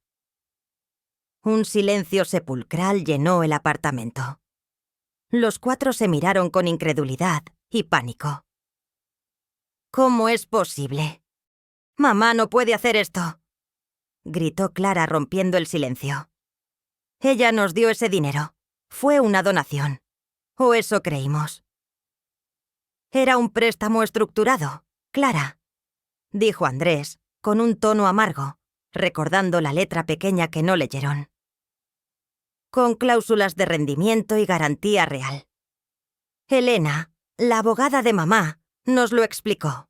Un silencio sepulcral llenó el apartamento. Los cuatro se miraron con incredulidad y pánico. «¿Cómo es posible? Mamá no puede hacer esto», gritó Clara rompiendo el silencio. «Ella nos dio ese dinero. Fue una donación. O eso creímos». «Era un préstamo estructurado, Clara», dijo Andrés, con un tono amargo, recordando la letra pequeña que no leyeron. «Con cláusulas de rendimiento y garantía real. Elena, la abogada de mamá, nos lo explicó.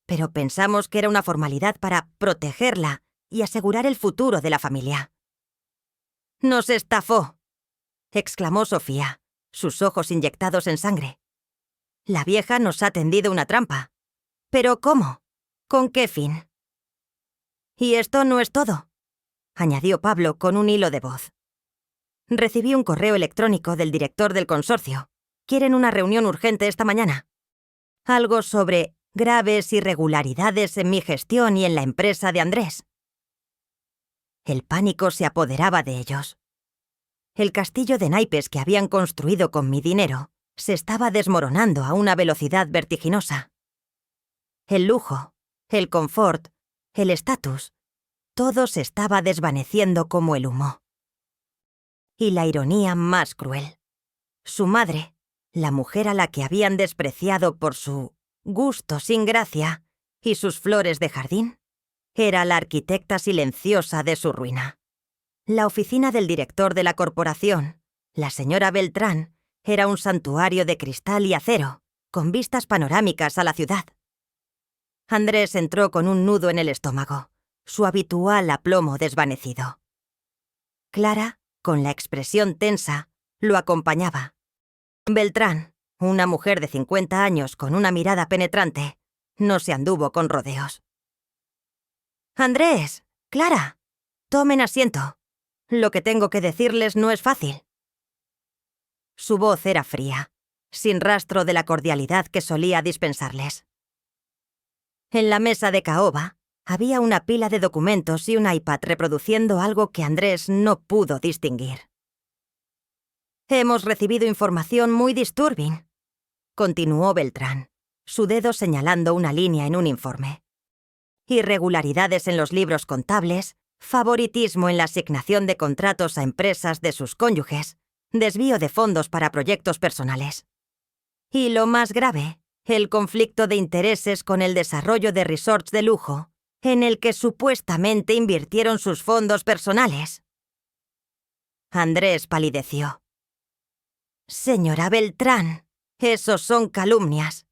Pero pensamos que era una formalidad para protegerla y asegurar el futuro de la familia». «Nos estafó», exclamó Sofía, sus ojos inyectados en sangre. «La vieja nos ha tendido una trampa. ¿Pero cómo? ¿Con qué fin?» «Y esto no es todo», añadió Pablo con un hilo de voz. «Recibí un correo electrónico del director del consorcio. Quieren una reunión urgente esta mañana. Algo sobre graves irregularidades en mi gestión y en la empresa de Andrés». El pánico se apoderaba de ellos. El castillo de naipes que habían construido con mi dinero se estaba desmoronando a una velocidad vertiginosa. El lujo, el confort, el estatus, todo se estaba desvaneciendo como el humo. Y la ironía más cruel. Su madre, la mujer a la que habían despreciado por su gusto sin gracia y sus flores de jardín, Era la arquitecta silenciosa de su ruina. La oficina del director de la corporación, la señora Beltrán, era un santuario de cristal y acero, con vistas panorámicas a la ciudad. Andrés entró con un nudo en el estómago, su habitual aplomo desvanecido. Clara, con la expresión tensa, lo acompañaba. Beltrán, una mujer de 50 años con una mirada penetrante, no se anduvo con rodeos. «Andrés, Clara, tomen asiento. Lo que tengo que decirles no es fácil». Su voz era fría, sin rastro de la cordialidad que solía dispensarles. En la mesa de caoba había una pila de documentos y un iPad reproduciendo algo que Andrés no pudo distinguir. «Hemos recibido información muy disturbing», continuó Beltrán, su dedo señalando una línea en un informe. «Irregularidades en los libros contables, favoritismo en la asignación de contratos a empresas de sus cónyuges, desvío de fondos para proyectos personales. Y lo más grave, el conflicto de intereses con el desarrollo de resorts de lujo, en el que supuestamente invirtieron sus fondos personales». Andrés palideció. «Señora Beltrán, esos son calumnias.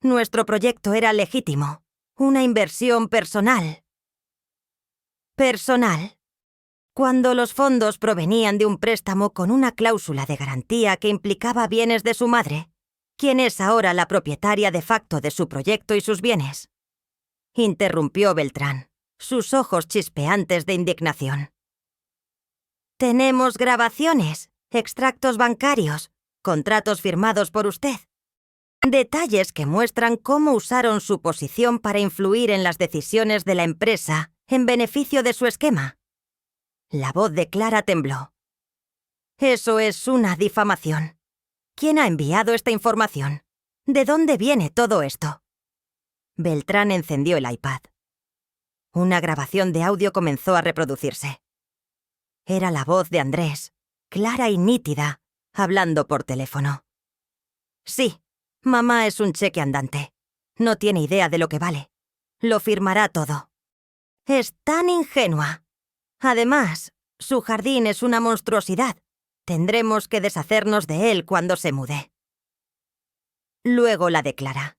Nuestro proyecto era legítimo, una inversión personal». «¿Personal? Cuando los fondos provenían de un préstamo con una cláusula de garantía que implicaba bienes de su madre, quien es ahora la propietaria de facto de su proyecto y sus bienes», interrumpió Beltrán, sus ojos chispeantes de indignación. «Tenemos grabaciones, extractos bancarios, contratos firmados por usted. Detalles que muestran cómo usaron su posición para influir en las decisiones de la empresa en beneficio de su esquema». La voz de Clara tembló. «Eso es una difamación. ¿Quién ha enviado esta información? ¿De dónde viene todo esto?». Beltrán encendió el iPad. Una grabación de audio comenzó a reproducirse. Era la voz de Andrés, clara y nítida, hablando por teléfono. «Sí, mamá es un cheque andante. No tiene idea de lo que vale. Lo firmará todo. Es tan ingenua. Además, su jardín es una monstruosidad. Tendremos que deshacernos de él cuando se mude». Luego la de Clara.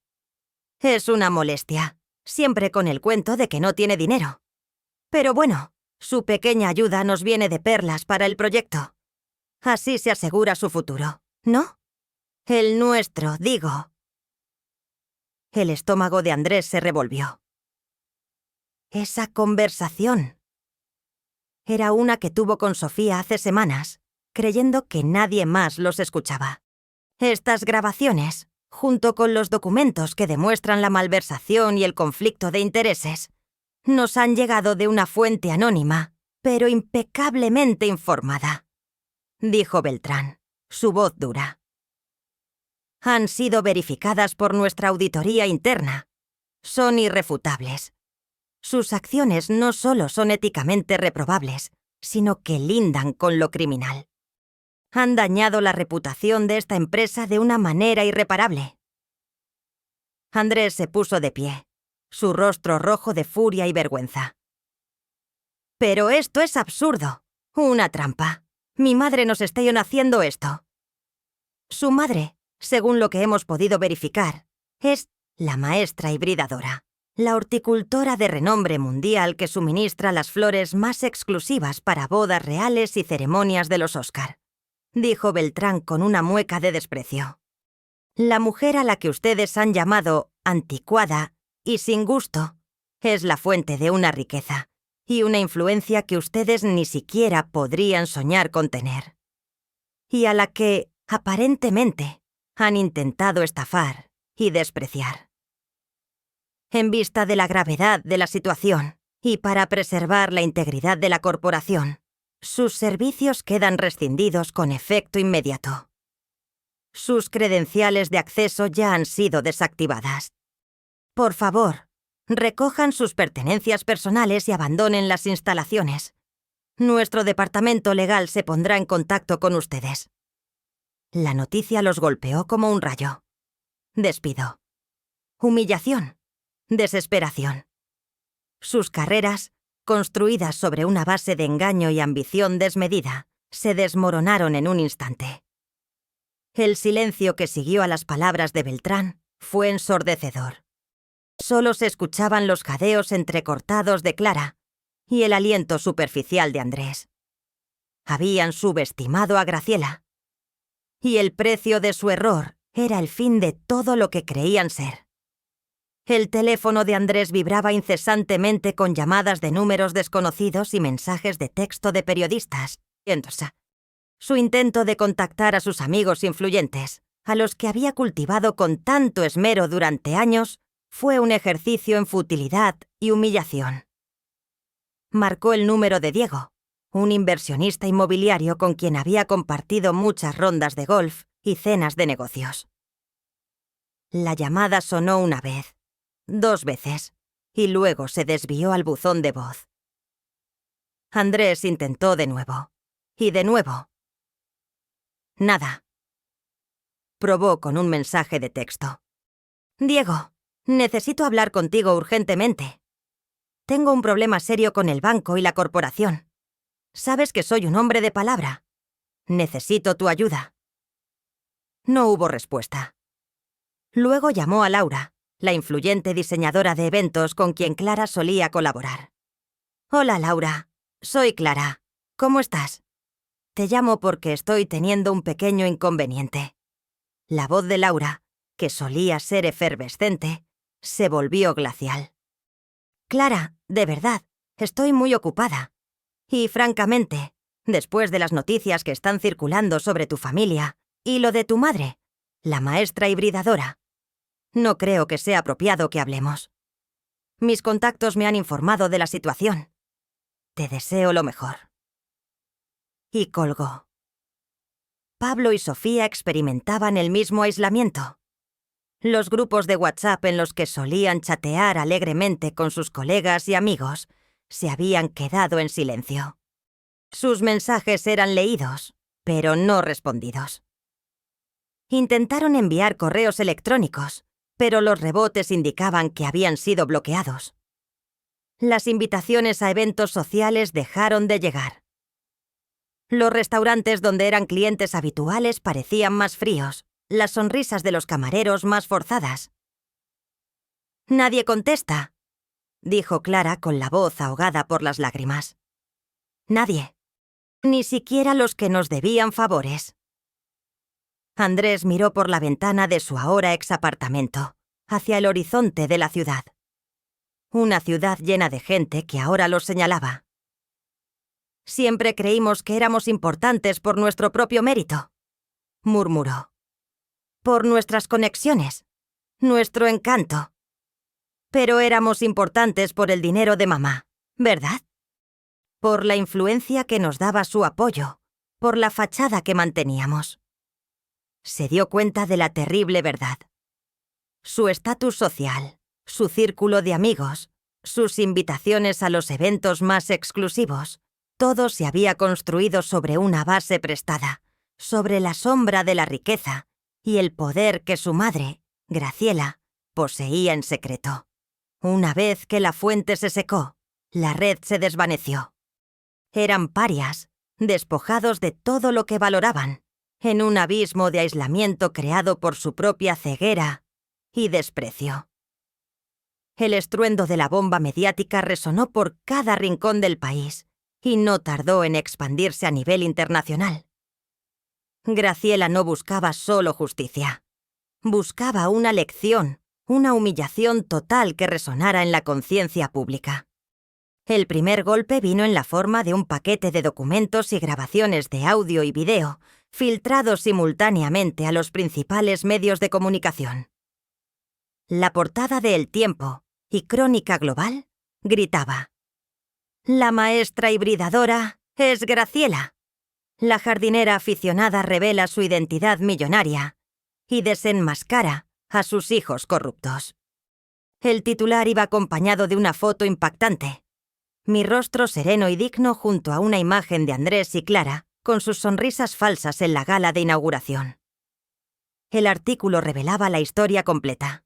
«Es una molestia, siempre con el cuento de que no tiene dinero. Pero bueno, su pequeña ayuda nos viene de perlas para el proyecto. Así se asegura su futuro, ¿no? El nuestro, digo». El estómago de Andrés se revolvió. Esa conversación era una que tuvo con Sofía hace semanas, creyendo que nadie más los escuchaba. Estas grabaciones, junto con los documentos que demuestran la malversación y el conflicto de intereses, nos han llegado de una fuente anónima, pero impecablemente informada, dijo Beltrán, su voz dura. Han sido verificadas por nuestra auditoría interna. Son irrefutables. Sus acciones no solo son éticamente reprobables, sino que lindan con lo criminal. Han dañado la reputación de esta empresa de una manera irreparable. Andrés se puso de pie, su rostro rojo de furia y vergüenza. «Pero esto es absurdo. Una trampa. Mi madre nos está haciendo esto». Su madre, según lo que hemos podido verificar, es la maestra hibridadora, la horticultora de renombre mundial que suministra las flores más exclusivas para bodas reales y ceremonias de los Oscar, dijo Beltrán con una mueca de desprecio. La mujer a la que ustedes han llamado anticuada y sin gusto es la fuente de una riqueza y una influencia que ustedes ni siquiera podrían soñar con tener, y a la que, aparentemente, han intentado estafar y despreciar. En vista de la gravedad de la situación y para preservar la integridad de la corporación, sus servicios quedan rescindidos con efecto inmediato. Sus credenciales de acceso ya han sido desactivadas. Por favor, recojan sus pertenencias personales y abandonen las instalaciones. Nuestro departamento legal se pondrá en contacto con ustedes». La noticia los golpeó como un rayo. Despido. Humillación. Desesperación. Sus carreras, construidas sobre una base de engaño y ambición desmedida, se desmoronaron en un instante. El silencio que siguió a las palabras de Beltrán fue ensordecedor. Solo se escuchaban los jadeos entrecortados de Clara y el aliento superficial de Andrés. Habían subestimado a Graciela. Y el precio de su error era el fin de todo lo que creían ser. El teléfono de Andrés vibraba incesantemente con llamadas de números desconocidos y mensajes de texto de periodistas. Su intento de contactar a sus amigos influyentes, a los que había cultivado con tanto esmero durante años, fue un ejercicio en futilidad y humillación. Marcó el número de Diego, un inversionista inmobiliario con quien había compartido muchas rondas de golf y cenas de negocios. La llamada sonó una vez, 2 veces, y luego se desvió al buzón de voz. Andrés intentó de nuevo, y de nuevo. Nada. Probó con un mensaje de texto. Diego, necesito hablar contigo urgentemente. Tengo un problema serio con el banco y la corporación. Sabes que soy un hombre de palabra. Necesito tu ayuda. No hubo respuesta. Luego llamó a Laura, la influyente diseñadora de eventos con quien Clara solía colaborar. Hola, Laura. Soy Clara. ¿Cómo estás? Te llamo porque estoy teniendo un pequeño inconveniente. La voz de Laura, que solía ser efervescente, se volvió glacial. Clara, de verdad, estoy muy ocupada. Y francamente, después de las noticias que están circulando sobre tu familia y lo de tu madre, la maestra hibridadora, no creo que sea apropiado que hablemos. Mis contactos me han informado de la situación. Te deseo lo mejor. Y colgó. Pablo y Sofía experimentaban el mismo aislamiento. Los grupos de WhatsApp en los que solían chatear alegremente con sus colegas y amigos se habían quedado en silencio. Sus mensajes eran leídos, pero no respondidos. Intentaron enviar correos electrónicos, pero los rebotes indicaban que habían sido bloqueados. Las invitaciones a eventos sociales dejaron de llegar. Los restaurantes donde eran clientes habituales parecían más fríos, las sonrisas de los camareros más forzadas. «Nadie contesta», dijo Clara con la voz ahogada por las lágrimas. «Nadie. Ni siquiera los que nos debían favores». Andrés miró por la ventana de su ahora exapartamento, hacia el horizonte de la ciudad. Una ciudad llena de gente que ahora los señalaba. «Siempre creímos que éramos importantes por nuestro propio mérito», murmuró. «Por nuestras conexiones, nuestro encanto. Pero éramos importantes por el dinero de mamá, ¿verdad? Por la influencia que nos daba su apoyo, por la fachada que manteníamos». Se dio cuenta de la terrible verdad. Su estatus social, su círculo de amigos, sus invitaciones a los eventos más exclusivos, todo se había construido sobre una base prestada, sobre la sombra de la riqueza y el poder que su madre, Graciela, poseía en secreto. Una vez que la fuente se secó, la red se desvaneció. Eran parias, despojados de todo lo que valoraban, en un abismo de aislamiento creado por su propia ceguera y desprecio. El estruendo de la bomba mediática resonó por cada rincón del país y no tardó en expandirse a nivel internacional. Graciela no buscaba solo justicia. Buscaba una lección, una humillación total que resonara en la conciencia pública. El primer golpe vino en la forma de un paquete de documentos y grabaciones de audio y video, filtrados simultáneamente a los principales medios de comunicación. La portada de El Tiempo y Crónica Global gritaba: «La maestra hibridadora es Graciela. La jardinera aficionada revela su identidad millonaria y desenmascara a sus hijos corruptos». El titular iba acompañado de una foto impactante. Mi rostro sereno y digno junto a una imagen de Andrés y Clara, con sus sonrisas falsas en la gala de inauguración. El artículo revelaba la historia completa.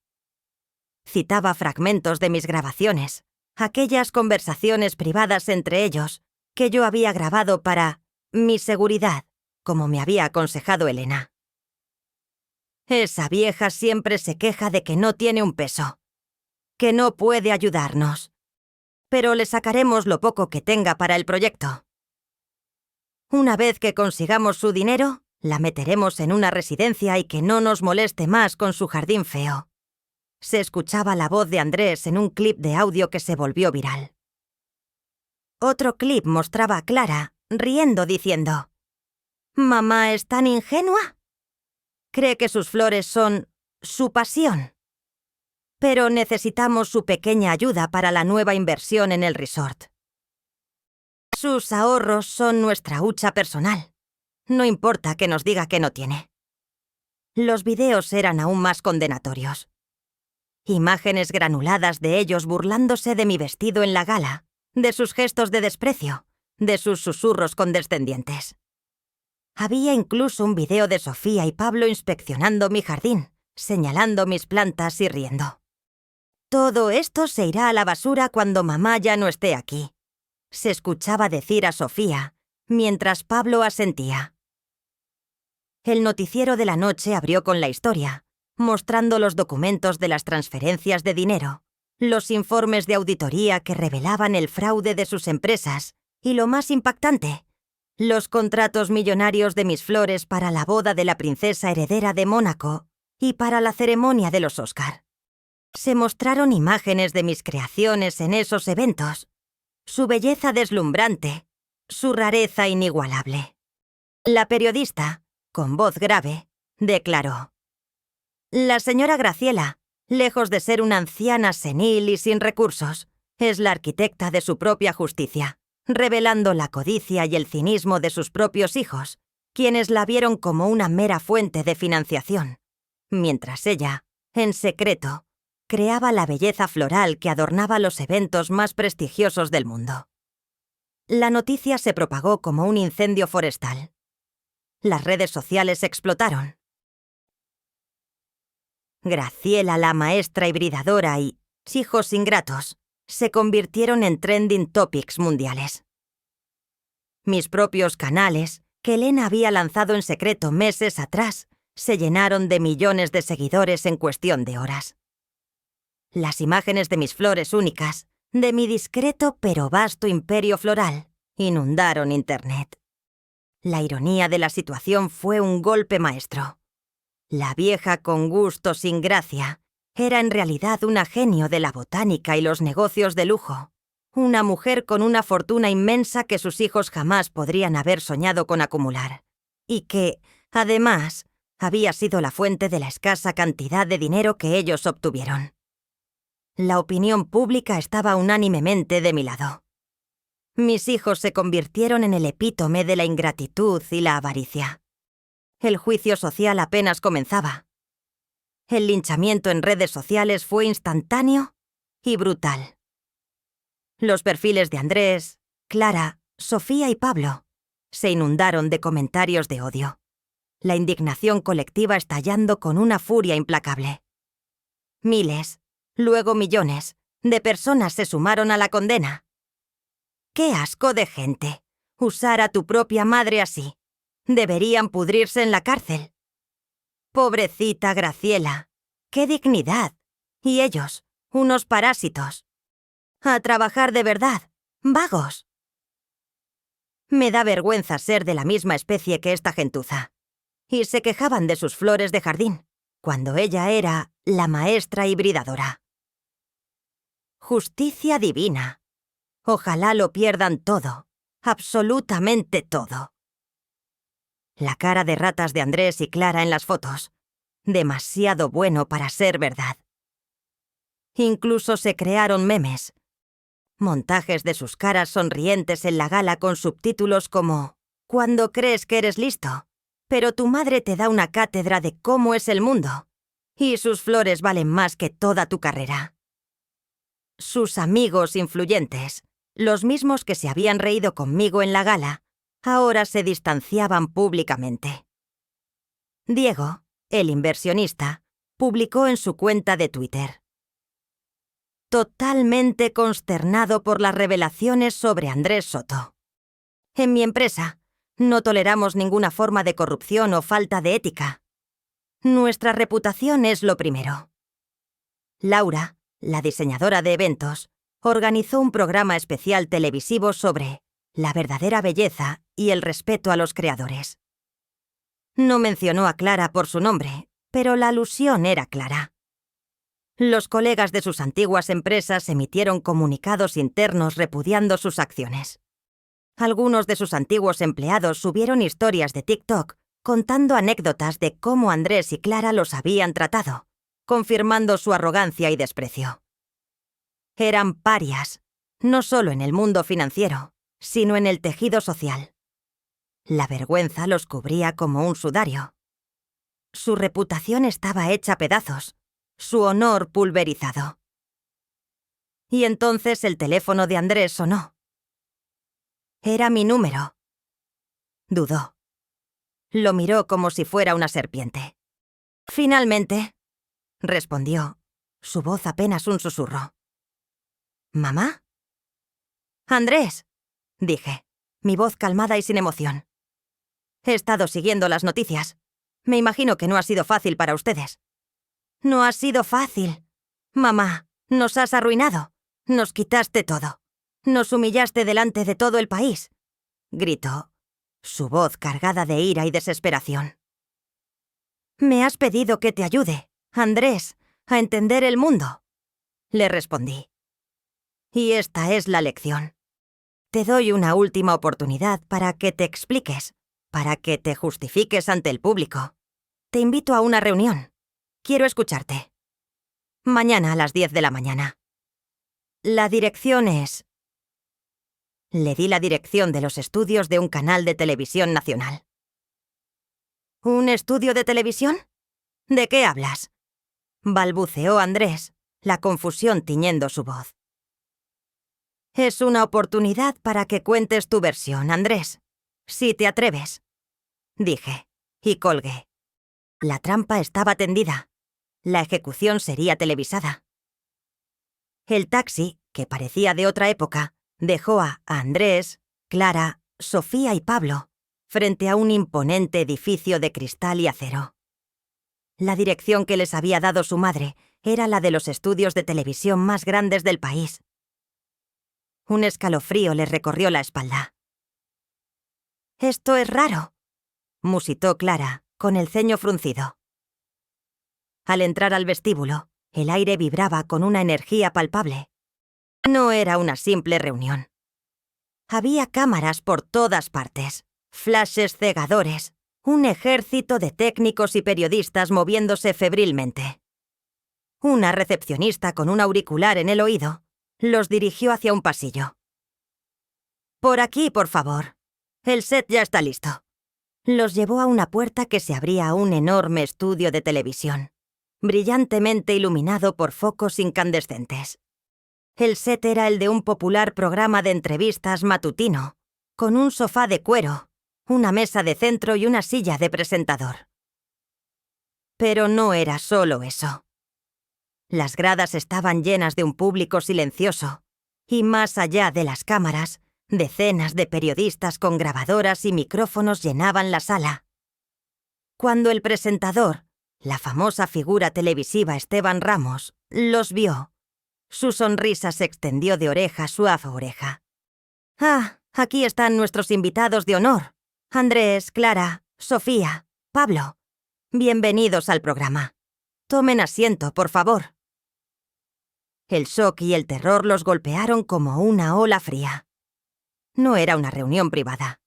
Citaba fragmentos de mis grabaciones, aquellas conversaciones privadas entre ellos que yo había grabado para mi seguridad, como me había aconsejado Elena. Esa vieja siempre se queja de que no tiene un peso, que no puede ayudarnos, pero le sacaremos lo poco que tenga para el proyecto. Una vez que consigamos su dinero, la meteremos en una residencia y que no nos moleste más con su jardín feo. Se escuchaba la voz de Andrés en un clip de audio que se volvió viral. Otro clip mostraba a Clara, riendo, diciendo: «¿Mamá es tan ingenua? Cree que sus flores son su pasión. Pero necesitamos su pequeña ayuda para la nueva inversión en el resort. Sus ahorros son nuestra hucha personal. No importa que nos diga que no tiene». Los videos eran aún más condenatorios. Imágenes granuladas de ellos burlándose de mi vestido en la gala, de sus gestos de desprecio, de sus susurros condescendientes. Había incluso un video de Sofía y Pablo inspeccionando mi jardín, señalando mis plantas y riendo. «Todo esto se irá a la basura cuando mamá ya no esté aquí», se escuchaba decir a Sofía, mientras Pablo asentía. El noticiero de la noche abrió con la historia, mostrando los documentos de las transferencias de dinero, los informes de auditoría que revelaban el fraude de sus empresas y, lo más impactante, los contratos millonarios de mis flores para la boda de la princesa heredera de Mónaco y para la ceremonia de los Oscar. Se mostraron imágenes de mis creaciones en esos eventos, su belleza deslumbrante, su rareza inigualable. La periodista, con voz grave, declaró: «La señora Graciela, lejos de ser una anciana senil y sin recursos, es la arquitecta de su propia justicia, revelando la codicia y el cinismo de sus propios hijos, quienes la vieron como una mera fuente de financiación, mientras ella, en secreto, creaba la belleza floral que adornaba los eventos más prestigiosos del mundo». La noticia se propagó como un incendio forestal. Las redes sociales explotaron. Graciela, la maestra hibridadora, y hijos ingratos se convirtieron en trending topics mundiales. Mis propios canales, que Elena había lanzado en secreto meses atrás, se llenaron de millones de seguidores en cuestión de horas. Las imágenes de mis flores únicas, de mi discreto pero vasto imperio floral, inundaron Internet. La ironía de la situación fue un golpe maestro. La vieja con gusto sin gracia era en realidad una genio de la botánica y los negocios de lujo, una mujer con una fortuna inmensa que sus hijos jamás podrían haber soñado con acumular, y que, además, había sido la fuente de la escasa cantidad de dinero que ellos obtuvieron. La opinión pública estaba unánimemente de mi lado. Mis hijos se convirtieron en el epítome de la ingratitud y la avaricia. El juicio social apenas comenzaba. El linchamiento en redes sociales fue instantáneo y brutal. Los perfiles de Andrés, Clara, Sofía y Pablo se inundaron de comentarios de odio, la indignación colectiva estallando con una furia implacable. Miles, luego millones, de personas se sumaron a la condena. ¡Qué asco de gente! Usar a tu propia madre así. Deberían pudrirse en la cárcel. Pobrecita Graciela. ¡Qué dignidad! Y ellos, unos parásitos. A trabajar de verdad, vagos. Me da vergüenza ser de la misma especie que esta gentuza. Y se quejaban de sus flores de jardín, cuando ella era la maestra hibridadora. Justicia divina. Ojalá lo pierdan todo, absolutamente todo. La cara de ratas de Andrés y Clara en las fotos. Demasiado bueno para ser verdad. Incluso se crearon memes. Montajes de sus caras sonrientes en la gala con subtítulos como «Cuando crees que eres listo, pero tu madre te da una cátedra de cómo es el mundo, y sus flores valen más que toda tu carrera». Sus amigos influyentes, los mismos que se habían reído conmigo en la gala, ahora se distanciaban públicamente. Diego, el inversionista, publicó en su cuenta de Twitter: totalmente consternado por las revelaciones sobre Andrés Soto. En mi empresa, no toleramos ninguna forma de corrupción o falta de ética. Nuestra reputación es lo primero. Laura, la diseñadora de eventos, organizó un programa especial televisivo sobre la verdadera belleza y el respeto a los creadores. No mencionó a Clara por su nombre, pero la alusión era clara. Los colegas de sus antiguas empresas emitieron comunicados internos repudiando sus acciones. Algunos de sus antiguos empleados subieron historias de TikTok contando anécdotas de cómo Andrés y Clara los habían tratado, confirmando su arrogancia y desprecio. Eran parias, no solo en el mundo financiero, sino en el tejido social. La vergüenza los cubría como un sudario. Su reputación estaba hecha pedazos, su honor pulverizado. Y entonces el teléfono de Andrés sonó. Era mi número. Dudó. Lo miró como si fuera una serpiente. Finalmente, respondió, su voz apenas un susurro. ¿Mamá? Andrés, dije, mi voz calmada y sin emoción. He estado siguiendo las noticias. Me imagino que no ha sido fácil para ustedes. No ha sido fácil. Mamá, nos has arruinado. Nos quitaste todo. Nos humillaste delante de todo el país, gritó, su voz cargada de ira y desesperación. Me has pedido que te ayude, Andrés, a entender el mundo, le respondí. Y esta es la lección. Te doy una última oportunidad para que te expliques, para que te justifiques ante el público. Te invito a una reunión. Quiero escucharte. Mañana a las 10 de la mañana. La dirección es... Le di la dirección de los estudios de un canal de televisión nacional. ¿Un estudio de televisión? ¿De qué hablas? Balbuceó Andrés, la confusión tiñendo su voz. Es una oportunidad para que cuentes tu versión, Andrés. Si te atreves, dije, y colgué. La trampa estaba tendida. La ejecución sería televisada. El taxi, que parecía de otra época, dejó a Andrés, Clara, Sofía y Pablo frente a un imponente edificio de cristal y acero. La dirección que les había dado su madre era la de los estudios de televisión más grandes del país. Un escalofrío les recorrió la espalda. «Esto es raro», musitó Clara, con el ceño fruncido. Al entrar al vestíbulo, el aire vibraba con una energía palpable. No era una simple reunión. Había cámaras por todas partes, flashes cegadores, un ejército de técnicos y periodistas moviéndose febrilmente. Una recepcionista con un auricular en el oído los dirigió hacia un pasillo. «Por aquí, por favor. El set ya está listo». Los llevó a una puerta que se abría a un enorme estudio de televisión, brillantemente iluminado por focos incandescentes. El set era el de un popular programa de entrevistas matutino, con un sofá de cuero, una mesa de centro y una silla de presentador. Pero no era solo eso. Las gradas estaban llenas de un público silencioso, y más allá de las cámaras, decenas de periodistas con grabadoras y micrófonos llenaban la sala. Cuando el presentador, la famosa figura televisiva Esteban Ramos, los vio, su sonrisa se extendió de oreja a oreja. «Ah, aquí están nuestros invitados de honor. Andrés, Clara, Sofía, Pablo. Bienvenidos al programa. Tomen asiento, por favor». El shock y el terror los golpearon como una ola fría. No era una reunión privada.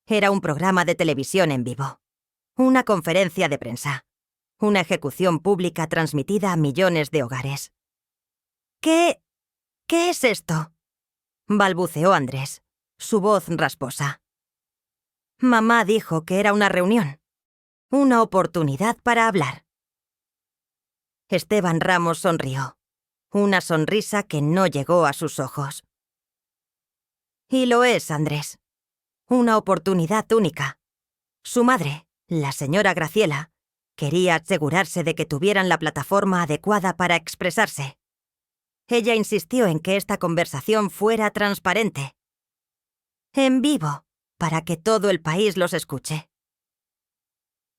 Era un programa de televisión en vivo. Una conferencia de prensa. Una ejecución pública transmitida a millones de hogares. ¿Qué es esto?», balbuceó Andrés, su voz rasposa. Mamá dijo que era una reunión. Una oportunidad para hablar. Esteban Ramos sonrió. Una sonrisa que no llegó a sus ojos. Y lo es, Andrés. Una oportunidad única. Su madre, la señora Graciela, quería asegurarse de que tuvieran la plataforma adecuada para expresarse. Ella insistió en que esta conversación fuera transparente. En vivo, para que todo el país los escuche.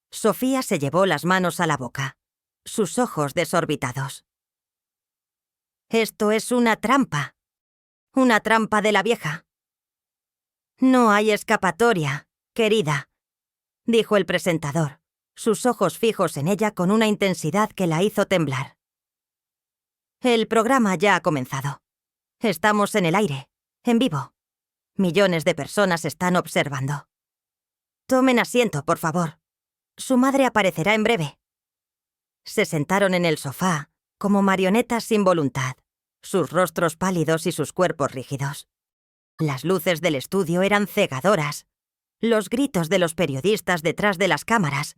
Sofía se llevó las manos a la boca, sus ojos desorbitados. Esto es una trampa de la vieja. No hay escapatoria, querida, dijo el presentador, sus ojos fijos en ella con una intensidad que la hizo temblar. El programa ya ha comenzado. Estamos en el aire, en vivo. Millones de personas están observando. Tomen asiento, por favor. Su madre aparecerá en breve. Se sentaron en el sofá, como marionetas sin voluntad, sus rostros pálidos y sus cuerpos rígidos. Las luces del estudio eran cegadoras, los gritos de los periodistas detrás de las cámaras,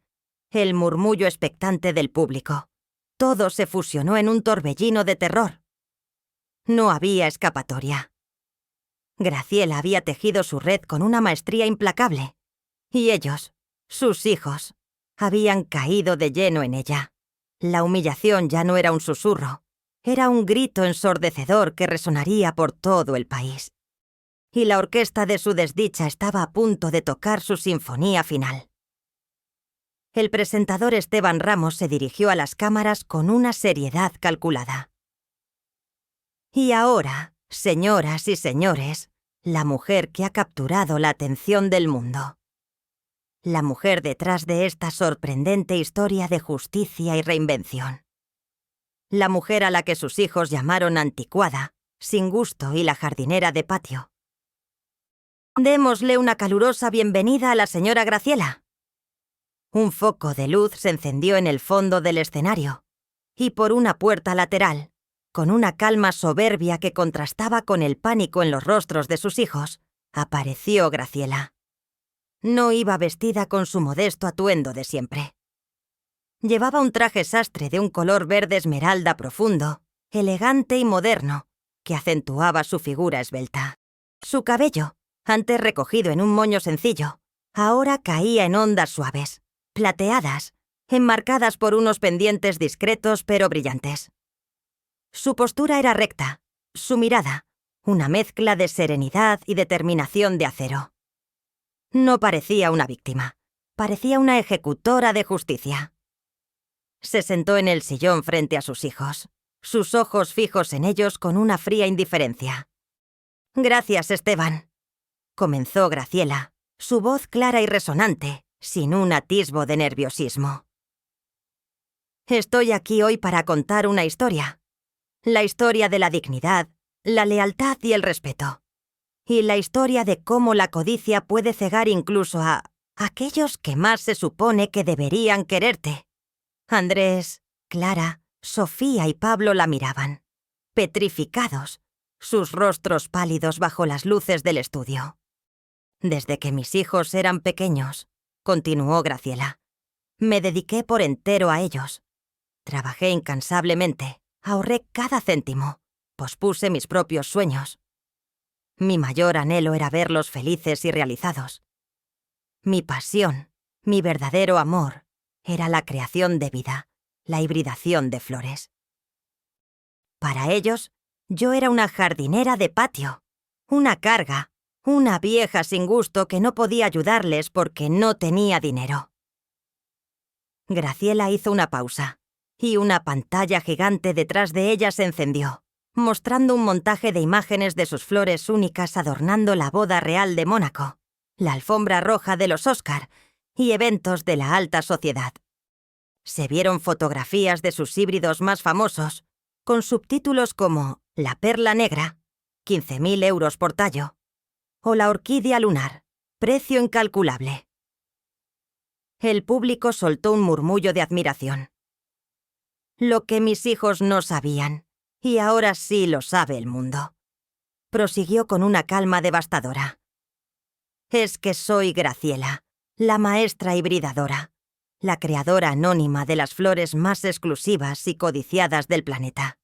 el murmullo expectante del público. Todo se fusionó en un torbellino de terror. No había escapatoria. Graciela había tejido su red con una maestría implacable, y ellos, sus hijos, habían caído de lleno en ella. La humillación ya no era un susurro, era un grito ensordecedor que resonaría por todo el país. Y la orquesta de su desdicha estaba a punto de tocar su sinfonía final. El presentador Esteban Ramos se dirigió a las cámaras con una seriedad calculada. Y ahora, señoras y señores, la mujer que ha capturado la atención del mundo. La mujer detrás de esta sorprendente historia de justicia y reinvención. La mujer a la que sus hijos llamaron anticuada, sin gusto y la jardinera de patio. Démosle una calurosa bienvenida a la señora Graciela. Un foco de luz se encendió en el fondo del escenario, y por una puerta lateral, con una calma soberbia que contrastaba con el pánico en los rostros de sus hijos, apareció Graciela. No iba vestida con su modesto atuendo de siempre. Llevaba un traje sastre de un color verde esmeralda profundo, elegante y moderno, que acentuaba su figura esbelta. Su cabello, antes recogido en un moño sencillo, ahora caía en ondas suaves, plateadas, enmarcadas por unos pendientes discretos pero brillantes. Su postura era recta, su mirada, una mezcla de serenidad y determinación de acero. No parecía una víctima, parecía una ejecutora de justicia. Se sentó en el sillón frente a sus hijos, sus ojos fijos en ellos con una fría indiferencia. «Gracias, Esteban», comenzó Graciela, su voz clara y resonante, sin un atisbo de nerviosismo. «Estoy aquí hoy para contar una historia. La historia de la dignidad, la lealtad y el respeto. Y la historia de cómo la codicia puede cegar incluso a aquellos que más se supone que deberían quererte». Andrés, Clara, Sofía y Pablo la miraban, petrificados, sus rostros pálidos bajo las luces del estudio. «Desde que mis hijos eran pequeños», continuó Graciela, «me dediqué por entero a ellos. Trabajé incansablemente, ahorré cada céntimo, pospuse mis propios sueños. Mi mayor anhelo era verlos felices y realizados. Mi pasión, mi verdadero amor, era la creación de vida, la hibridación de flores. Para ellos, yo era una jardinera de patio, una carga, una vieja sin gusto que no podía ayudarles porque no tenía dinero». Graciela hizo una pausa, y una pantalla gigante detrás de ella se encendió, mostrando un montaje de imágenes de sus flores únicas adornando la boda real de Mónaco, la alfombra roja de los Oscar y eventos de la alta sociedad. Se vieron fotografías de sus híbridos más famosos, con subtítulos como «La perla negra», 15.000 euros por tallo, o «La orquídea lunar», precio incalculable. El público soltó un murmullo de admiración. «Lo que mis hijos no sabían, y ahora sí lo sabe el mundo», prosiguió con una calma devastadora. «Es que soy Graciela, la maestra hibridadora, la creadora anónima de las flores más exclusivas y codiciadas del planeta.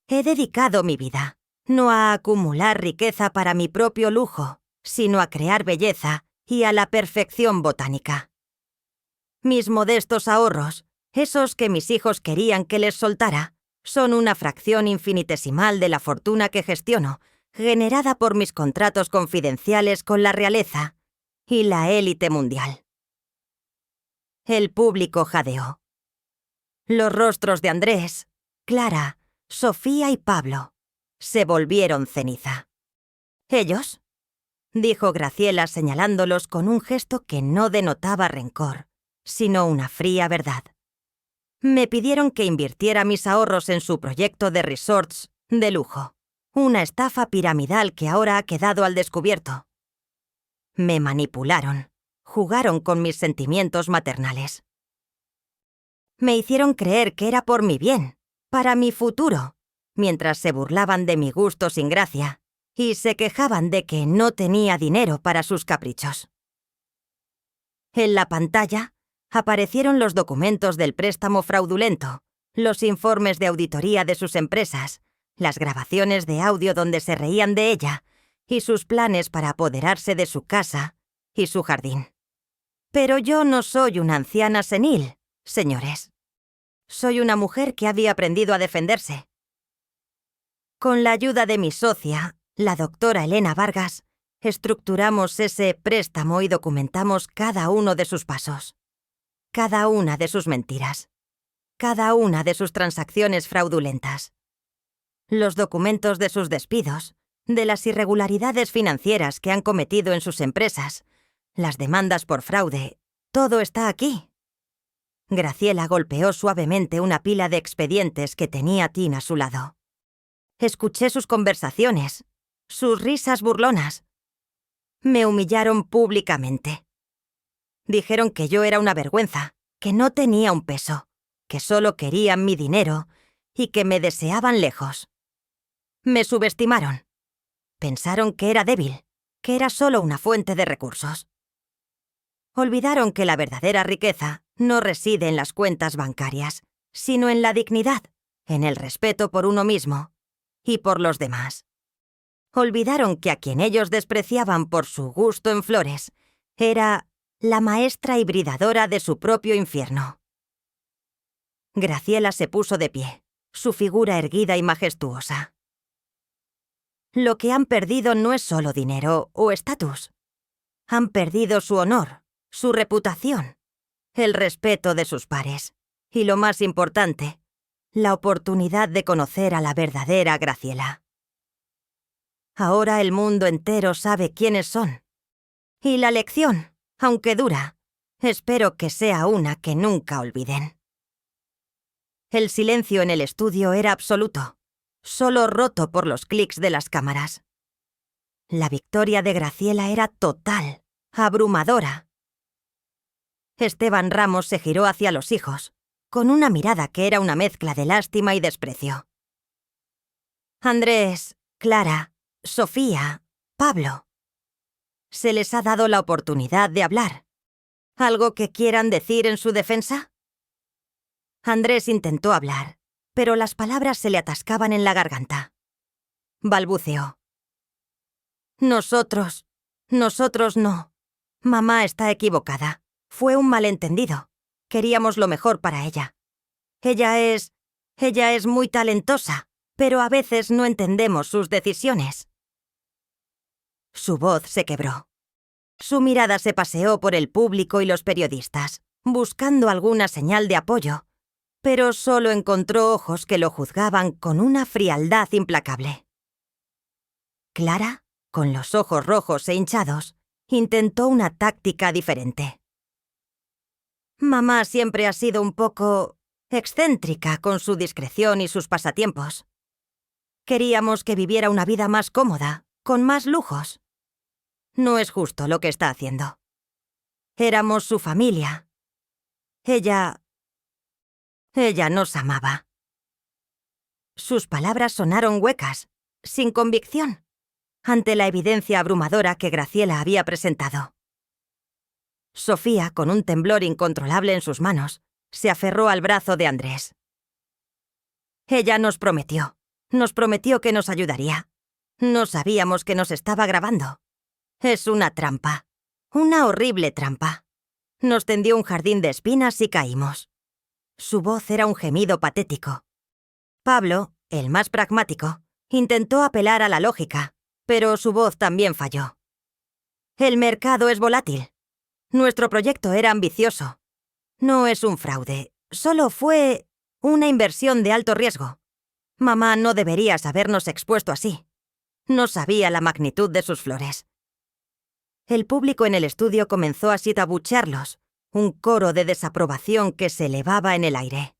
He dedicado mi vida, no a acumular riqueza para mi propio lujo, sino a crear belleza y a la perfección botánica. Mis modestos ahorros, esos que mis hijos querían que les soltara, Son una fracción infinitesimal de la fortuna que gestiono, generada por mis contratos confidenciales con la realeza y la élite mundial. El público jadeó. Los rostros de Andrés, Clara, Sofía y Pablo se volvieron ceniza. ¿Ellos? Dijo Graciela señalándolos con un gesto que no denotaba rencor, sino una fría verdad. Me pidieron que invirtiera mis ahorros en su proyecto de resorts de lujo, una estafa piramidal que ahora ha quedado al descubierto. Me manipularon, jugaron con mis sentimientos maternales. Me hicieron creer que era por mi bien, para mi futuro, mientras se burlaban de mi gusto sin gracia y se quejaban de que no tenía dinero para sus caprichos. En la pantalla aparecieron los documentos del préstamo fraudulento, los informes de auditoría de sus empresas, las grabaciones de audio donde se reían de ella y sus planes para apoderarse de su casa y su jardín. Pero yo no soy una anciana senil, señores. Soy una mujer que había aprendido a defenderse. Con la ayuda de mi socia, la doctora Elena Vargas, estructuramos ese préstamo y documentamos cada uno de sus pasos, cada una de sus mentiras, cada una de sus transacciones fraudulentas. Los documentos de sus despidos, de las irregularidades financieras que han cometido en sus empresas, las demandas por fraude, todo está aquí. Graciela golpeó suavemente una pila de expedientes que tenía Tin a su lado. Escuché sus conversaciones, sus risas burlonas. Me humillaron públicamente. Dijeron que yo era una vergüenza, que no tenía un peso, que solo querían mi dinero y que me deseaban lejos. Me subestimaron. Pensaron que era débil, que era solo una fuente de recursos. Olvidaron que la verdadera riqueza no reside en las cuentas bancarias, sino en la dignidad, en el respeto por uno mismo y por los demás. Olvidaron que a quien ellos despreciaban por su gusto en flores era la maestra hibridadora de su propio infierno. Graciela se puso de pie, su figura erguida y majestuosa. Lo que han perdido no es solo dinero o estatus. Han perdido su honor, su reputación, el respeto de sus pares y, lo más importante, la oportunidad de conocer a la verdadera Graciela. Ahora el mundo entero sabe quiénes son. Y la lección, aunque dura, espero que sea una que nunca olviden. El silencio en el estudio era absoluto, solo roto por los clics de las cámaras. La victoria de Graciela era total, abrumadora. Esteban Ramos se giró hacia los hijos, con una mirada que era una mezcla de lástima y desprecio. Andrés, Clara, Sofía, Pablo. Se les ha dado la oportunidad de hablar. ¿Algo que quieran decir en su defensa? Andrés intentó hablar, pero las palabras se le atascaban en la garganta. Balbuceó. Nosotros no. Mamá está equivocada. Fue un malentendido. Queríamos lo mejor para ella. Ella es muy talentosa, pero a veces no entendemos sus decisiones. Su voz se quebró. Su mirada se paseó por el público y los periodistas, buscando alguna señal de apoyo, pero solo encontró ojos que lo juzgaban con una frialdad implacable. Clara, con los ojos rojos e hinchados, intentó una táctica diferente. Mamá siempre ha sido un poco excéntrica con su discreción y sus pasatiempos. Queríamos que viviera una vida más cómoda, con más lujos. No es justo lo que está haciendo. Éramos su familia. Ella nos amaba. Sus palabras sonaron huecas, sin convicción, ante la evidencia abrumadora que Graciela había presentado. Sofía, con un temblor incontrolable en sus manos, se aferró al brazo de Andrés. Ella nos prometió que nos ayudaría. No sabíamos que nos estaba grabando. Es una trampa, una horrible trampa. Nos tendió un jardín de espinas y caímos. Su voz era un gemido patético. Pablo, el más pragmático, intentó apelar a la lógica, pero su voz también falló. El mercado es volátil. Nuestro proyecto era ambicioso. No es un fraude, solo fue una inversión de alto riesgo. Mamá no debería habernos expuesto así. No sabía la magnitud de sus flores. El público en el estudio comenzó a sitabuchearlos, un coro de desaprobación que se elevaba en el aire.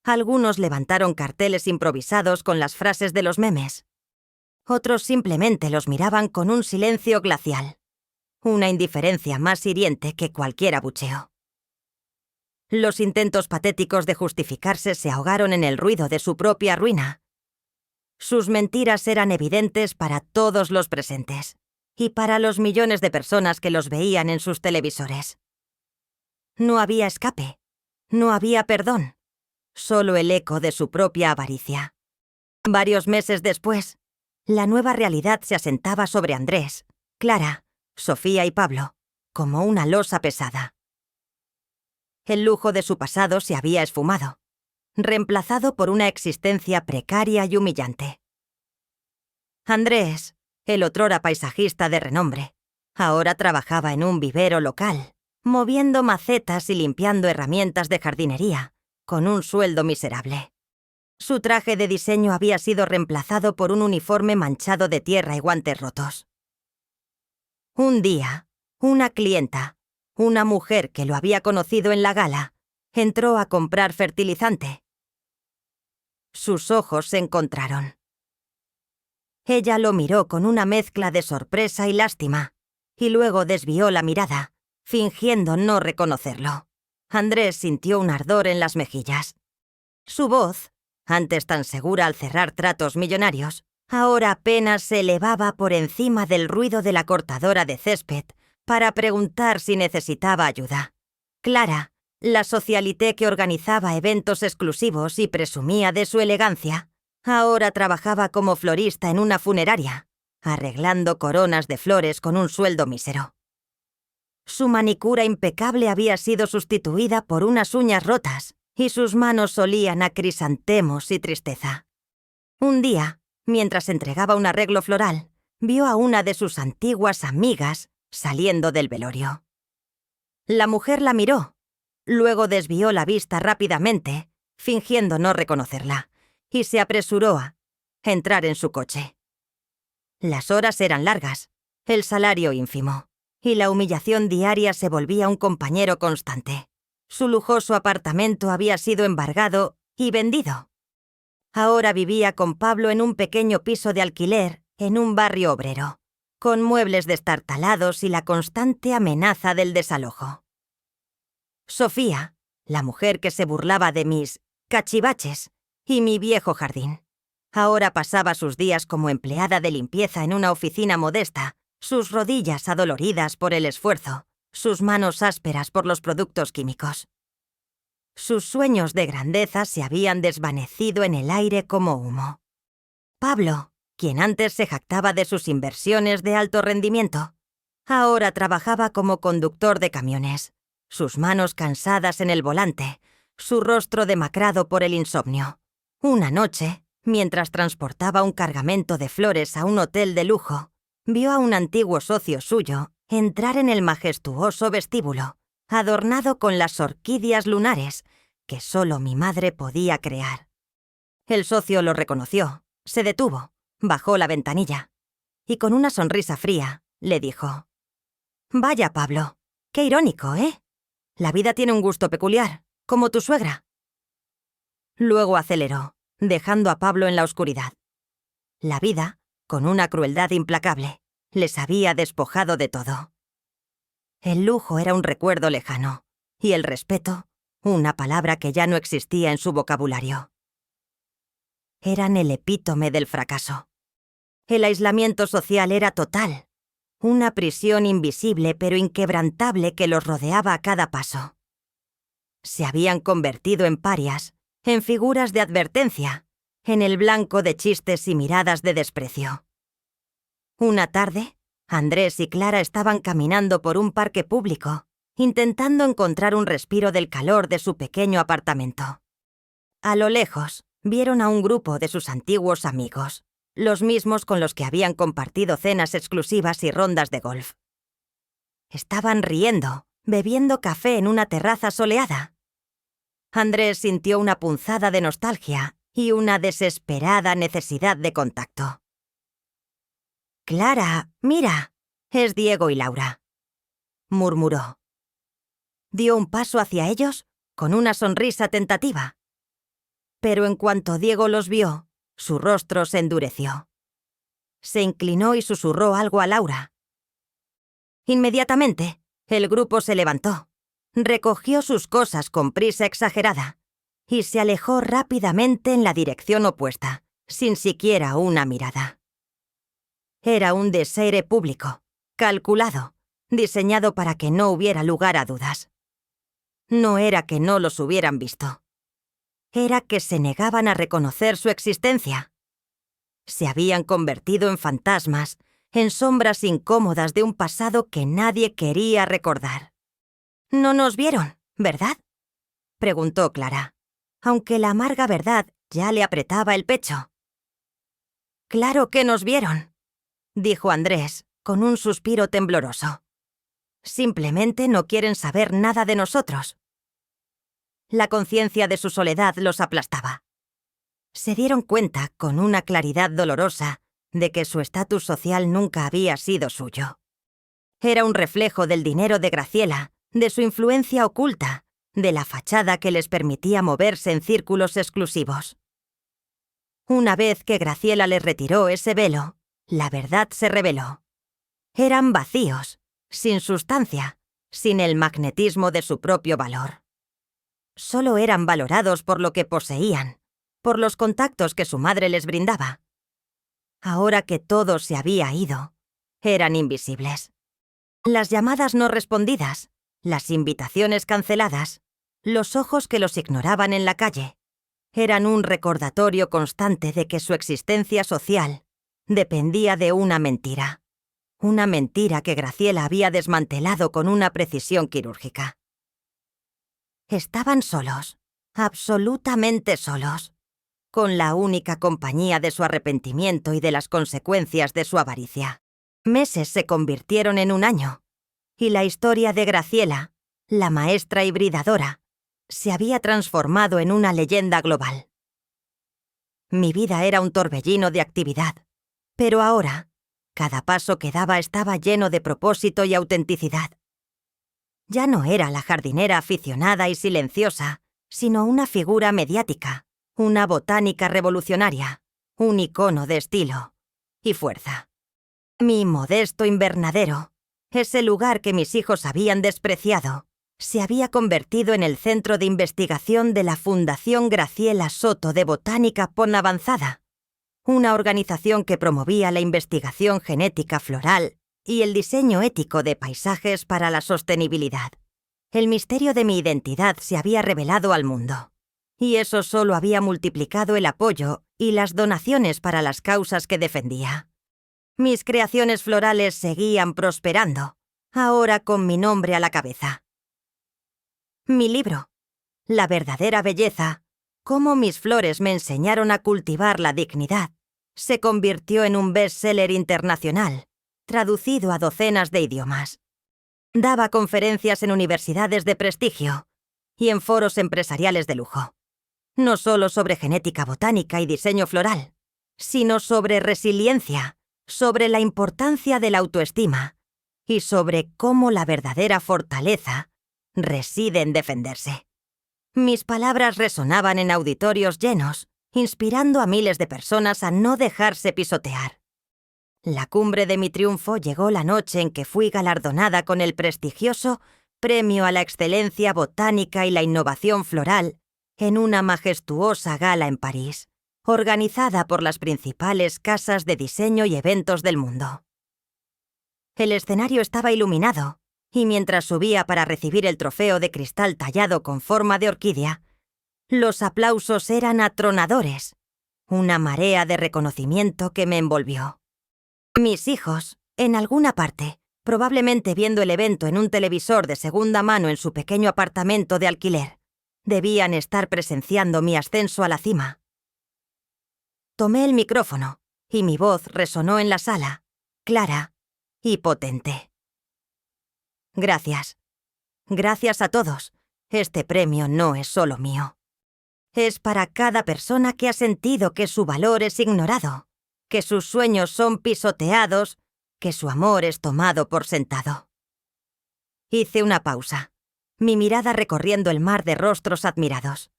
Algunos levantaron carteles improvisados con las frases de los memes. Otros simplemente los miraban con un silencio glacial, una indiferencia más hiriente que cualquier abucheo. Los intentos patéticos de justificarse se ahogaron en el ruido de su propia ruina. Sus mentiras eran evidentes para todos los presentes y para los millones de personas que los veían en sus televisores. No había escape, no había perdón, solo el eco de su propia avaricia. Varios meses después, la nueva realidad se asentaba sobre Andrés, Clara, Sofía y Pablo, como una losa pesada. El lujo de su pasado se había esfumado, reemplazado por una existencia precaria y humillante. Andrés, el otrora paisajista de renombre, ahora trabajaba en un vivero local, moviendo macetas y limpiando herramientas de jardinería, con un sueldo miserable. Su traje de diseño había sido reemplazado por un uniforme manchado de tierra y guantes rotos. Un día, una clienta, una mujer que lo había conocido en la gala, entró a comprar fertilizante. Sus ojos se encontraron. Ella lo miró con una mezcla de sorpresa y lástima, y luego desvió la mirada, fingiendo no reconocerlo. Andrés sintió un ardor en las mejillas. Su voz, antes tan segura al cerrar tratos millonarios, ahora apenas se elevaba por encima del ruido de la cortadora de césped para preguntar si necesitaba ayuda. Clara, la socialité que organizaba eventos exclusivos y presumía de su elegancia, ahora trabajaba como florista en una funeraria, arreglando coronas de flores con un sueldo mísero. Su manicura impecable había sido sustituida por unas uñas rotas y sus manos olían a crisantemos y tristeza. Un día, mientras entregaba un arreglo floral, vio a una de sus antiguas amigas saliendo del velorio. La mujer la miró, luego desvió la vista rápidamente, fingiendo no reconocerla, y se apresuró a entrar en su coche. Las horas eran largas, el salario ínfimo, y la humillación diaria se volvía un compañero constante. Su lujoso apartamento había sido embargado y vendido. Ahora vivía con Pablo en un pequeño piso de alquiler en un barrio obrero, con muebles destartalados y la constante amenaza del desalojo. Sofía, la mujer que se burlaba de mis cachivaches y mi viejo jardín, ahora pasaba sus días como empleada de limpieza en una oficina modesta, sus rodillas adoloridas por el esfuerzo, sus manos ásperas por los productos químicos. Sus sueños de grandeza se habían desvanecido en el aire como humo. Pablo, quien antes se jactaba de sus inversiones de alto rendimiento, ahora trabajaba como conductor de camiones, sus manos cansadas en el volante, su rostro demacrado por el insomnio. Una noche, mientras transportaba un cargamento de flores a un hotel de lujo, vio a un antiguo socio suyo entrar en el majestuoso vestíbulo, adornado con las orquídeas lunares que solo mi madre podía crear. El socio lo reconoció, se detuvo, bajó la ventanilla y con una sonrisa fría le dijo: «Vaya, Pablo, qué irónico, ¿eh? La vida tiene un gusto peculiar, como tu suegra». Luego aceleró, dejando a Pablo en la oscuridad. La vida, con una crueldad implacable, les había despojado de todo. El lujo era un recuerdo lejano, y el respeto, una palabra que ya no existía en su vocabulario. Eran el epítome del fracaso. El aislamiento social era total, una prisión invisible pero inquebrantable que los rodeaba a cada paso. Se habían convertido en parias, en figuras de advertencia, en el blanco de chistes y miradas de desprecio. Una tarde, Andrés y Clara estaban caminando por un parque público, intentando encontrar un respiro del calor de su pequeño apartamento. A lo lejos, vieron a un grupo de sus antiguos amigos, los mismos con los que habían compartido cenas exclusivas y rondas de golf. Estaban riendo, bebiendo café en una terraza soleada. Andrés sintió una punzada de nostalgia y una desesperada necesidad de contacto. «Clara, mira, es Diego y Laura», murmuró. Dio un paso hacia ellos con una sonrisa tentativa. Pero en cuanto Diego los vio, su rostro se endureció. Se inclinó y susurró algo a Laura. Inmediatamente, el grupo se levantó, recogió sus cosas con prisa exagerada y se alejó rápidamente en la dirección opuesta, sin siquiera una mirada. Era un desaire público, calculado, diseñado para que no hubiera lugar a dudas. No era que no los hubieran visto. Era que se negaban a reconocer su existencia. Se habían convertido en fantasmas, en sombras incómodas de un pasado que nadie quería recordar. «No nos vieron, ¿verdad?», preguntó Clara, aunque la amarga verdad ya le apretaba el pecho. «Claro que nos vieron», dijo Andrés, con un suspiro tembloroso. «Simplemente no quieren saber nada de nosotros». La conciencia de su soledad los aplastaba. Se dieron cuenta, con una claridad dolorosa, de que su estatus social nunca había sido suyo. Era un reflejo del dinero de Graciela, de su influencia oculta, de la fachada que les permitía moverse en círculos exclusivos. Una vez que Graciela les retiró ese velo, la verdad se reveló. Eran vacíos, sin sustancia, sin el magnetismo de su propio valor. Solo eran valorados por lo que poseían, por los contactos que su madre les brindaba. Ahora que todo se había ido, eran invisibles. Las llamadas no respondidas, las invitaciones canceladas, los ojos que los ignoraban en la calle, eran un recordatorio constante de que su existencia social dependía de una mentira que Graciela había desmantelado con una precisión quirúrgica. Estaban solos, absolutamente solos, con la única compañía de su arrepentimiento y de las consecuencias de su avaricia. Meses se convirtieron en un año, y la historia de Graciela, la maestra hibridadora, se había transformado en una leyenda global. Mi vida era un torbellino de actividad, pero ahora, cada paso que daba estaba lleno de propósito y autenticidad. Ya no era la jardinera aficionada y silenciosa, sino una figura mediática, una botánica revolucionaria, un icono de estilo y fuerza. Mi modesto invernadero, ese lugar que mis hijos habían despreciado, se había convertido en el centro de investigación de la Fundación Graciela Soto de Botánica Pon Avanzada, una organización que promovía la investigación genética floral y el diseño ético de paisajes para la sostenibilidad. El misterio de mi identidad se había revelado al mundo, y eso solo había multiplicado el apoyo y las donaciones para las causas que defendía. Mis creaciones florales seguían prosperando, ahora con mi nombre a la cabeza. Mi libro, La verdadera belleza, cómo mis flores me enseñaron a cultivar la dignidad, se convirtió en un bestseller internacional, traducido a docenas de idiomas. Daba conferencias en universidades de prestigio y en foros empresariales de lujo, no solo sobre genética botánica y diseño floral, sino sobre resiliencia, sobre la importancia de la autoestima y sobre cómo la verdadera fortaleza reside en defenderse. Mis palabras resonaban en auditorios llenos, inspirando a miles de personas a no dejarse pisotear. La cumbre de mi triunfo llegó la noche en que fui galardonada con el prestigioso Premio a la Excelencia Botánica y la Innovación Floral en una majestuosa gala en París, organizada por las principales casas de diseño y eventos del mundo. El escenario estaba iluminado, y mientras subía para recibir el trofeo de cristal tallado con forma de orquídea, los aplausos eran atronadores, una marea de reconocimiento que me envolvió. Mis hijos, en alguna parte, probablemente viendo el evento en un televisor de segunda mano en su pequeño apartamento de alquiler, debían estar presenciando mi ascenso a la cima, tomé el micrófono y mi voz resonó en la sala, clara y potente. Gracias. Gracias a todos. Este premio no es solo mío. Es para cada persona que ha sentido que su valor es ignorado, que sus sueños son pisoteados, que su amor es tomado por sentado. Hice una pausa, mi mirada recorriendo el mar de rostros admirados.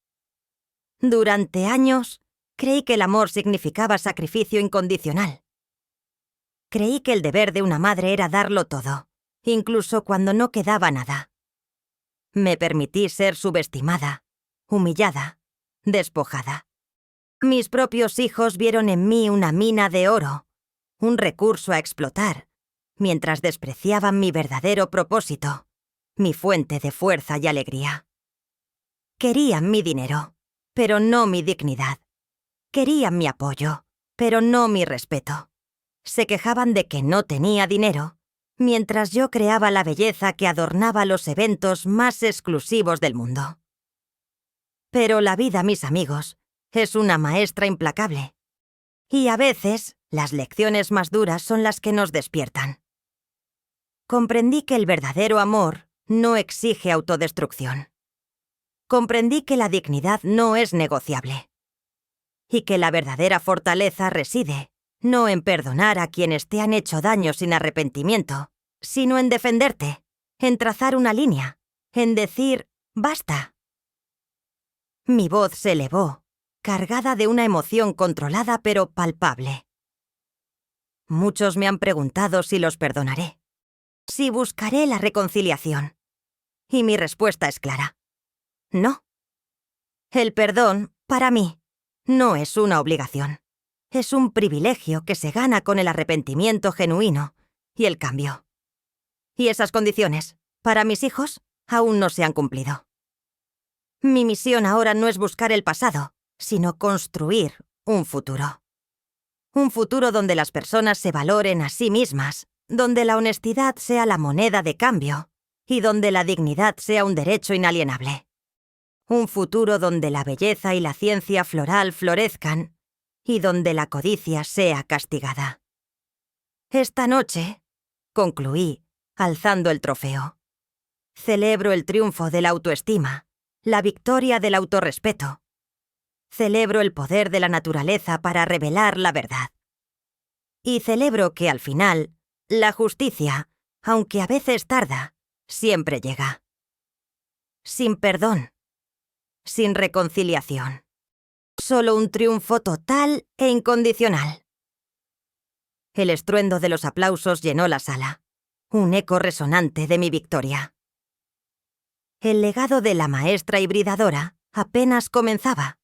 Durante años, creí que el amor significaba sacrificio incondicional. Creí que el deber de una madre era darlo todo, incluso cuando no quedaba nada. Me permití ser subestimada, humillada, despojada. Mis propios hijos vieron en mí una mina de oro, un recurso a explotar, mientras despreciaban mi verdadero propósito, mi fuente de fuerza y alegría. Querían mi dinero, pero no mi dignidad. Querían mi apoyo, pero no mi respeto. Se quejaban de que no tenía dinero, mientras yo creaba la belleza que adornaba los eventos más exclusivos del mundo. Pero la vida, mis amigos, es una maestra implacable. Y a veces, las lecciones más duras son las que nos despiertan. Comprendí que el verdadero amor no exige autodestrucción. Comprendí que la dignidad no es negociable. Y que la verdadera fortaleza reside no en perdonar a quienes te han hecho daño sin arrepentimiento, sino en defenderte, en trazar una línea, en decir «basta». Mi voz se elevó, cargada de una emoción controlada pero palpable. Muchos me han preguntado si los perdonaré, si buscaré la reconciliación. Y mi respuesta es clara. No. El perdón, para mí, no es una obligación. Es un privilegio que se gana con el arrepentimiento genuino y el cambio. Y esas condiciones, para mis hijos, aún no se han cumplido. Mi misión ahora no es buscar el pasado, sino construir un futuro. Un futuro donde las personas se valoren a sí mismas, donde la honestidad sea la moneda de cambio y donde la dignidad sea un derecho inalienable. Un futuro donde la belleza y la ciencia floral florezcan y donde la codicia sea castigada. Esta noche, concluí, alzando el trofeo. Celebro el triunfo de la autoestima, la victoria del autorrespeto. Celebro el poder de la naturaleza para revelar la verdad. Y celebro que al final, la justicia, aunque a veces tarda, siempre llega. Sin perdón. Sin reconciliación. Solo un triunfo total e incondicional. El estruendo de los aplausos llenó la sala, un eco resonante de mi victoria. El legado de la maestra hibridadora apenas comenzaba.